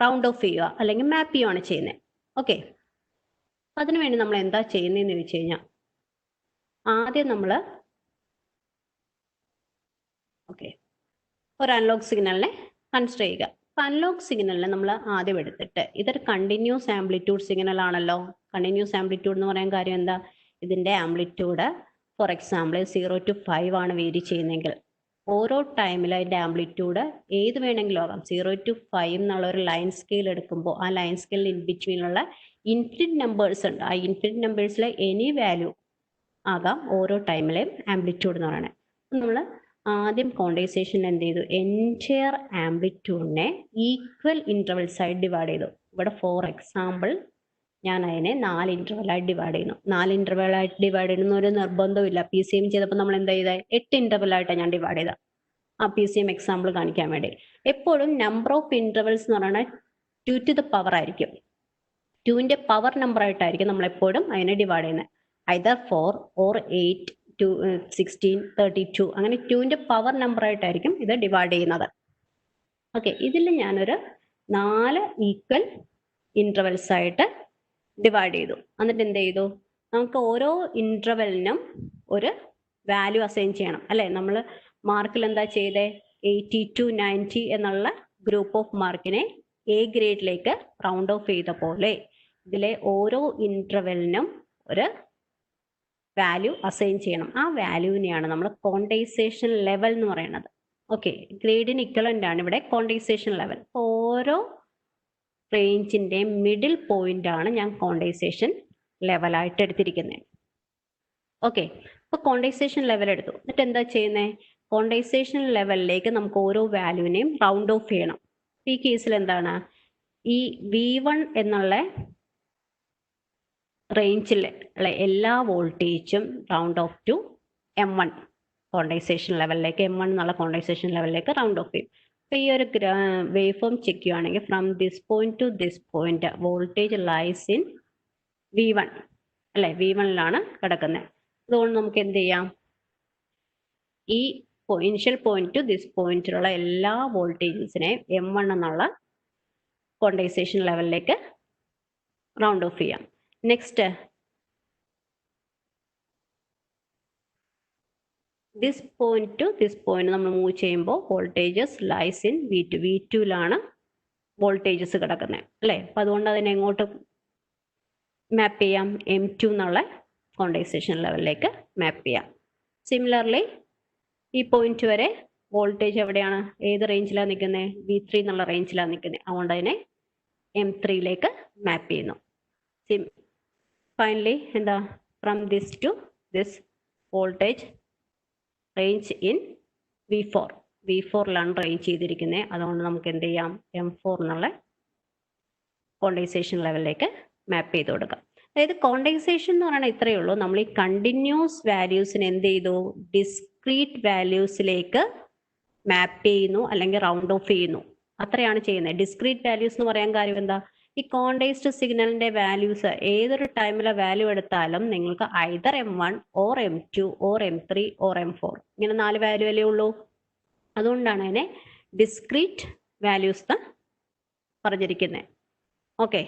റൗണ്ട് ഓഫ് ചെയ്യുക അല്ലെങ്കിൽ മാപ്പ് ചെയ്യുകയാണ് ചെയ്യുന്നത്. ഓക്കെ, അതിനുവേണ്ടി നമ്മൾ എന്താ ചെയ്യുന്നതെന്ന് ചോദിച്ചു കഴിഞ്ഞാൽ ആദ്യം നമ്മൾ ഒരു അനലോഗ് സിഗ്നലിനെ കൺസിഡർ ചെയ്യുക. അനലോഗ് സിഗ്നലിനെ നമ്മൾ ആദ്യം എടുത്തിട്ട്, ഇതൊരു കണ്ടിന്യൂസ് ആംപ്ലിറ്റ്യൂഡ് സിഗ്നൽ ആണല്ലോ. കണ്ടിന്യൂസ് ആംപ്ലിറ്റ്യൂഡ് എന്ന് പറയാൻ കാര്യം എന്താ, ഇതിന്റെ ആംപ്ലിറ്റ്യൂഡ് ഫോർ എക്സാമ്പിൾ 0 to 5 ആണ് വേരി ചെയ്യുന്നതെങ്കിൽ ഓരോ ടൈമിൽ അതിന്റെ ആംപ്ലിറ്റ്യൂഡ് ഏത് വേണമെങ്കിലും ആകാം. 0 to 5 എന്നുള്ള ഒരു ലൈൻ സ്കെയിൽ എടുക്കുമ്പോൾ ആ ലൈൻ സ്കെയിലിൽ ഇൻ ബിറ്റ്വീനുള്ള ഇൻഫിനിറ്റ് നമ്പേഴ്സ് ഉണ്ട്. ആ ഇൻഫിനിറ്റ് നമ്പേഴ്സിലെ എനി വാല്യൂ ആകാം ഓരോ ടൈമിലെയും ആംപ്ലിറ്റ്യൂഡ് എന്ന് പറയുന്നത്. നമ്മൾ ആദ്യം ക്വാണ്ടൈസേഷൻ എന്ത് ചെയ്തു, എൻറ്റയർ ആംപ്ലിറ്റ്യൂഡിനെ ഈക്വൽ ഇന്റർവെൽസ് ആയിട്ട് ഡിവൈഡ് ചെയ്തു. ഇവിടെ ഫോർ എക്സാമ്പിൾ ഞാൻ അതിനെ 4 ഇന്റർവെലായിട്ട് ഡിവൈഡ് ചെയ്യുന്നു. 4 ഇന്റർവെലായിട്ട് ഡിവൈഡ് ചെയ്യുന്ന ഒരു നിർബന്ധമില്ല. PCM ചെയ്തപ്പോൾ നമ്മൾ എന്താ ചെയ്തത്, 8 ഇന്റർവെലായിട്ടാണ് ഞാൻ ഡിവൈഡ് ചെയ്തത്. ആ PCM എക്സാമ്പിൾ കാണിക്കാൻ വേണ്ടി. എപ്പോഴും നമ്പർ ഓഫ് ഇന്റർവെൽസ് എന്ന് പറയുന്നത് 2 to the power ആയിരിക്കും. 2ന്റെ പവർ നമ്പർ ആയിട്ടായിരിക്കും നമ്മൾ എപ്പോഴും അതിനെ ഡിവൈഡ് ചെയ്യുന്നത്. ഐദർ 4 or 8, 16, 32 അങ്ങനെ 2ന്റെ പവർ നമ്പർ ആയിട്ടായിരിക്കും ഇത് ഡിവൈഡ് ചെയ്യുന്നത്. ഓക്കെ, ഇതിൽ ഞാനൊരു 4 ഈക്വൽ ഇന്റർവെൽസ് ആയിട്ട് ഡിവൈഡ് ചെയ്തു. എന്നിട്ട് എന്ത് ചെയ്തു, നമുക്ക് ഓരോ ഇന്റർവെലിനും ഒരു വാല്യൂ അസൈൻ ചെയ്യണം അല്ലെ. നമ്മൾ മാർക്കിൽ എന്താ ചെയ്തേ, 80 to 90 എന്നുള്ള ഗ്രൂപ്പ് ഓഫ് മാർക്കിനെ എ ഗ്രേഡിലേക്ക് റൗണ്ട് ഓഫ് ചെയ്ത പോലെ ഇതിലെ ഓരോ ഇന്റർവെലിനും ഒരു വാല്യൂ അസൈൻ ചെയ്യണം. ആ വാല്യൂവിനെയാണ് നമ്മൾ ക്വാണ്ടൈസേഷൻ ലെവൽ എന്ന് പറയുന്നത്. ഓക്കെ, ഗ്രേഡിന് ഇക്വലന്റ് ആണ് ഇവിടെ ക്വാണ്ടൈസേഷൻ ലെവൽ. ഓരോ റേഞ്ചിന്റെ മിഡിൽ പോയിന്റ് ആണ് ഞാൻ ക്വാണ്ടൈസേഷൻ ലെവലായിട്ട് എടുത്തിരിക്കുന്നത്. ഓക്കെ, അപ്പൊ ക്വാണ്ടൈസേഷൻ ലെവൽ എടുത്തു. എന്നിട്ട് എന്താ ചെയ്യുന്നത്, ക്വാണ്ടൈസേഷൻ ലെവലിലേക്ക് നമുക്ക് ഓരോ വാല്യൂവിനെയും റൗണ്ട് ഓഫ് ചെയ്യണം. ഈ കേസിൽ എന്താണ്, ഈ V1 എന്നുള്ള റേഞ്ചിൽ ഉള്ള എല്ലാ വോൾട്ടേജും round of two M1 quantisation ലെവലിലേക്ക്, M1 എന്നുള്ള ക്വാണ്ടൈസേഷൻ ലെവലിലേക്ക് റൗണ്ട് ഓഫ് ചെയ്യും. അപ്പൊ ഈ ഒരു വേവ് ഫോം ചെക്ക് ചെയ്യുകയാണെങ്കിൽ from this point to this point voltage lies in V1 അല്ലെ, V1ലാണ് കിടക്കുന്നത്. അതുകൊണ്ട് നമുക്ക് എന്ത് ചെയ്യാം, ഈ ഇനിഷ്യൽ പോയിന്റ് ടു ദിസ് പോയിന്റിലുള്ള എല്ലാ വോൾട്ടേജസിനെ M1 എന്നുള്ള ക്വാണ്ടൈസേഷൻ ലെവലിലേക്ക് റൗണ്ട് ഓഫ് ചെയ്യാം. Next this point to this point നമ്മൾ മൂവ് ചെയ്യുമ്പോൾ വോൾട്ടേജസ് ലൈസ് ഇൻ V2. V2ലാണ് വോൾട്ടേജസ് കിടക്കുന്നത് അല്ലേ. അപ്പം അതുകൊണ്ട് അതിനെ എങ്ങോട്ട് മാപ്പ് ചെയ്യാം, M2 എന്നുള്ള ക്വാണ്ടൈസേഷൻ ലെവലിലേക്ക് മാപ്പ് ചെയ്യാം. സിമിലർലി ഈ പോയിന്റ് വരെ വോൾട്ടേജ് എവിടെയാണ്, ഏത് റേഞ്ചിലാണ് നിൽക്കുന്നത്, V3 എന്നുള്ള റേഞ്ചിലാണ് നിൽക്കുന്നത്. അതുകൊണ്ട് അതിനെ M3യിലേക്ക് മാപ്പ് ചെയ്യുന്നു. finally എന്താ from this to this voltage range in V4 ലാണ് റേഞ്ച് ചെയ്തിരിക്കുന്നത്. അതുകൊണ്ട് നമുക്ക് എന്ത് ചെയ്യാം, M4 എന്നുള്ള ക്വാണ്ടൈസേഷൻ ലെവലിലേക്ക് മാപ്പ് ചെയ്ത് കൊടുക്കാം. അതായത് ക്വാണ്ടൈസേഷൻ എന്ന് പറയുന്നത് ഇത്രയേ ഉള്ളൂ. നമ്മൾ ഈ കണ്ടിന്യൂസ് വാല്യൂസിന് എന്ത് ചെയ്തു, ഡിസ്ക്രീറ്റ് വാല്യൂസിലേക്ക് മാപ്പ് ചെയ്യുന്നു അല്ലെങ്കിൽ റൗണ്ട് ഓഫ് ചെയ്യുന്നു, അത്രയാണ് ചെയ്യുന്നത്. ഡിസ്ക്രീറ്റ് വാല്യൂസ് എന്ന് പറയാൻ കാര്യം എന്താ, ഈ ക്വാണ്ടൈസ്ഡ് സിഗ്നലിന്റെ വാല്യൂസ് ഏതൊരു ടൈമിലെ വാല്യൂ എടുത്താലും നിങ്ങൾക്ക് either M1 or M2 or M3 or M4 ഇങ്ങനെ 4 വാല്യൂ അല്ലേ ഉള്ളൂ. അതുകൊണ്ടാണ് അതിനെ ഡിസ്ക്രീറ്റ് വാല്യൂസ് പറഞ്ഞിരിക്കുന്നത്. ഓക്കെ,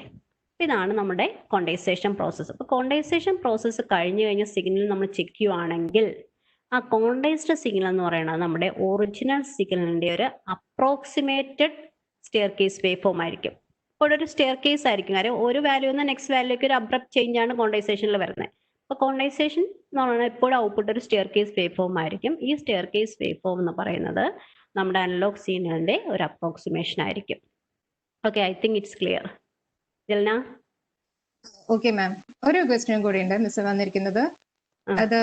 ഇതാണ് നമ്മുടെ ക്വാണ്ടൈസേഷൻ പ്രോസസ്സ്. അപ്പോൾ ക്വാണ്ടൈസേഷൻ പ്രോസസ്സ് കഴിഞ്ഞു കഴിഞ്ഞ സിഗ്നൽ നമ്മൾ ചെക്ക് ചെയ്യുവാണെങ്കിൽ ആ ക്വാണ്ടൈസ്ഡ് സിഗ്നൽ എന്ന് പറയുന്നത് നമ്മുടെ ഒറിജിനൽ സിഗ്നലിന്റെ ഒരു approximated stair case waveform ആയിരിക്കും. ഇപ്പോൾ ഒരു സ്റ്റെയർ കേസ് ആയിരിക്കും, കാര്യം ഒരു വാല്യൂ നിന്ന് നെക്സ്റ്റ് വാല്യൂക്ക് ഒരു അബ്രപ്റ്റ് ചേഞ്ച് ആണ് ക്വാണ്ടൈസേഷനിൽ വരുന്നത്. അപ്പോൾ ക്വാണ്ടൈസേഷൻ എന്ന് പറയുന്നത് എപ്പോഴും ഔട്ട്പുട്ട് ഒരു സ്റ്റെയർ കേസ് വേവ് ഫോം ആയിരിക്കും. ഈ സ്റ്റെയർ കേസ് വേവ് ഫോം എന്ന് പറയുന്നത് നമ്മുടെ അനലോഗ് സിഗ്നലിന്റെ ഒരു അപ്രോക്സിമേഷൻ ആയിരിക്കും. Okay, I think it's clear. Jalna? Okay ma'am, ഒരു ക്വസ്റ്റ്യൻ കൂടി ഉണ്ട് മിസ് വന്നിരിക്കുന്നത്. അത്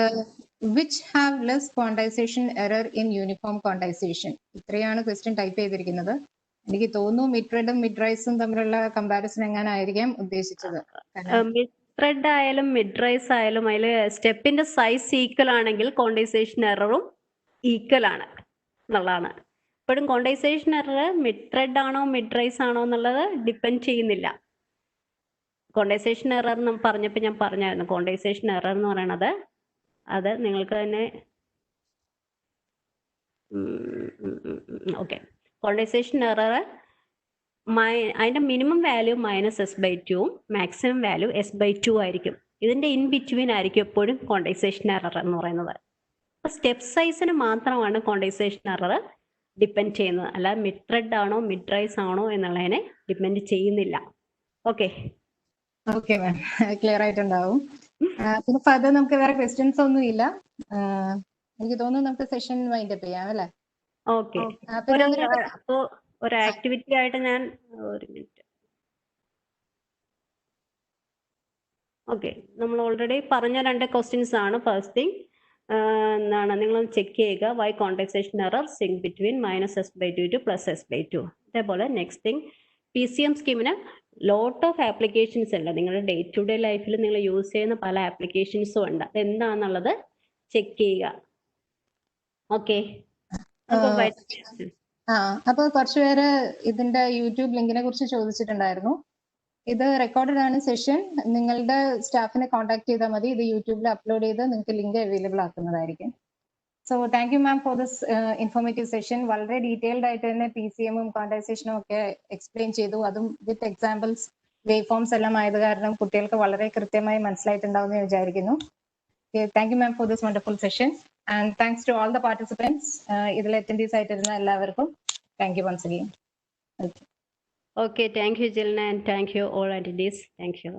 which have less quantization error in uniform quantization. ഇത്രയാണ് ക്വസ്റ്റ്യൻ ടൈപ്പ് ചെയ്തിരിക്കുന്നത്. എനിക്ക് തോന്നുന്നു മിഡ്റെഡും മിഡ്റൈസും തമ്മിലുള്ള കമ്പാരിസൺ എങ്ങനെയായിരിക്കാം ഉദ്ദേശിച്ചത്. മിഡ്റെഡ് ആയാലും മിഡ്റൈസ് ആയാലും അതിൽ സ്റ്റെപ്പിന്റെ സൈസ് ഈക്വൽ ആണെങ്കിൽ ക്വാണ്ടൈസേഷൻ എററും ഈക്വൽ ആണ് എന്നുള്ളതാണ്. ഇപ്പോഴും ക്വാണ്ടൈസേഷൻ എറർ മിഡ്റെഡ് ആണോ മിഡ്റൈസ് ആണോ എന്നുള്ളത് ഡിപ്പെൻഡ് ചെയ്യുന്നില്ല. ക്വാണ്ടൈസേഷൻ എറർ എന്ന് പറഞ്ഞപ്പോൾ ഞാൻ പറഞ്ഞായിരുന്നു, ക്വാണ്ടൈസേഷൻ എറർ എന്ന് പറയണത് അത് നിങ്ങൾക്ക് തന്നെ ഓക്കെ, ക്വാണ്ടൈസേഷൻ എറർ അതിന്റെ minimum value -s/2 maximum value s/2 ആയിരിക്കും. ഇതിന്റെ ഇൻ ബിറ്റ്വീൻ ആയിരിക്കും എപ്പോഴും ക്വാണ്ടൈസേഷൻ എറർ എന്ന് പറയുന്നത്. അപ്പോൾ സ്റ്റെപ്പ് സൈസിന് മാത്രമാണ് ക്വാണ്ടൈസേഷൻ എറർ ഡിപ്പെൻഡ് ചെയ്യുന്നത്, അല്ല മിഡ്റെഡ് ആണോ മിഡ്റൈസ് ആണോ എന്നുള്ളതിനെ ഡിപ്പെൻഡ് ചെയ്യുന്നില്ല. ഓക്കെ ഓക്കെ മാം, ക്ലിയർ ആയിട്ടുണ്ടാവും. പിന്നെ ഫർദർ നമുക്ക് വേറെ ക്വസ്റ്റ്യൻസ് ഒന്നും ഇല്ല. എനിക്ക് തോന്നുന്നു നമുക്ക് സെഷൻ വൈൻഡ് അപ്പ് ചെയ്യാം അല്ലേ? ഓക്കെ, അപ്പോ ഒരു ആക്ടിവിറ്റി ആയിട്ട് ഞാൻ ഒരു മിനിറ്റ്. ഓക്കെ, നമ്മൾ ഓൾറെഡി പറഞ്ഞ 2 ക്വസ്റ്റ്യൻസ് ആണ്. ഫസ്റ്റ് തിങ് എന്താണ്, നിങ്ങൾ ചെക്ക് ചെയ്യുക why quantisation error sink between -s/2 to +s/2. അതേപോലെ നെക്സ്റ്റ് തിങ്, PCM സ്കീമിന് ലോട്ട് ഓഫ് ആപ്ലിക്കേഷൻസ് ഉണ്ട്. നിങ്ങളുടെ ഡേ ടു ഡേ ലൈഫിൽ നിങ്ങൾ യൂസ് ചെയ്യുന്ന പല ആപ്ലിക്കേഷൻസും ഉണ്ട്. അതെന്താണെന്നുള്ളത് ചെക്ക് ചെയ്യുക. ഓക്കെ, അപ്പൊ കുറച്ചുപേര് ഇതിന്റെ യൂട്യൂബ് ലിങ്കിനെ കുറിച്ച് ചോദിച്ചിട്ടുണ്ടായിരുന്നു. ഇത് റെക്കോർഡഡ് ആണ് സെഷൻ. നിങ്ങളുടെ സ്റ്റാഫിനെ കോൺടാക്ട് ചെയ്താൽ മതി. ഇത് യൂട്യൂബിൽ അപ്ലോഡ് ചെയ്ത് നിങ്ങൾക്ക് ലിങ്ക് അവൈലബിൾ ആക്കുന്നതായിരിക്കും. So thank you ma'am for this informative session. വളരെ ഡീറ്റെയിൽഡ് ആയിട്ട് തന്നെ PCM-ഉം ക്വാണ്ടൈസേഷനും ഒക്കെ എക്സ്പ്ലെയിൻ ചെയ്തു. അതും വിത്ത് എക്സാമ്പിൾസ്, വേവ് ഫോംസ് എല്ലാം ആയത് കാരണം കുട്ടികൾക്ക് വളരെ കൃത്യമായി മനസ്സിലായിട്ടുണ്ടാവും എന്ന് വിചാരിക്കുന്നു. Thank you ma'am for this wonderful session and thanks to all the participants. ഇതിൽ അറ്റൻഡീസ് ആയിട്ടിരുന്ന എല്ലാവർക്കും thank you once again. Okay, thank you Jilna, and thank you all attendees. Thank you.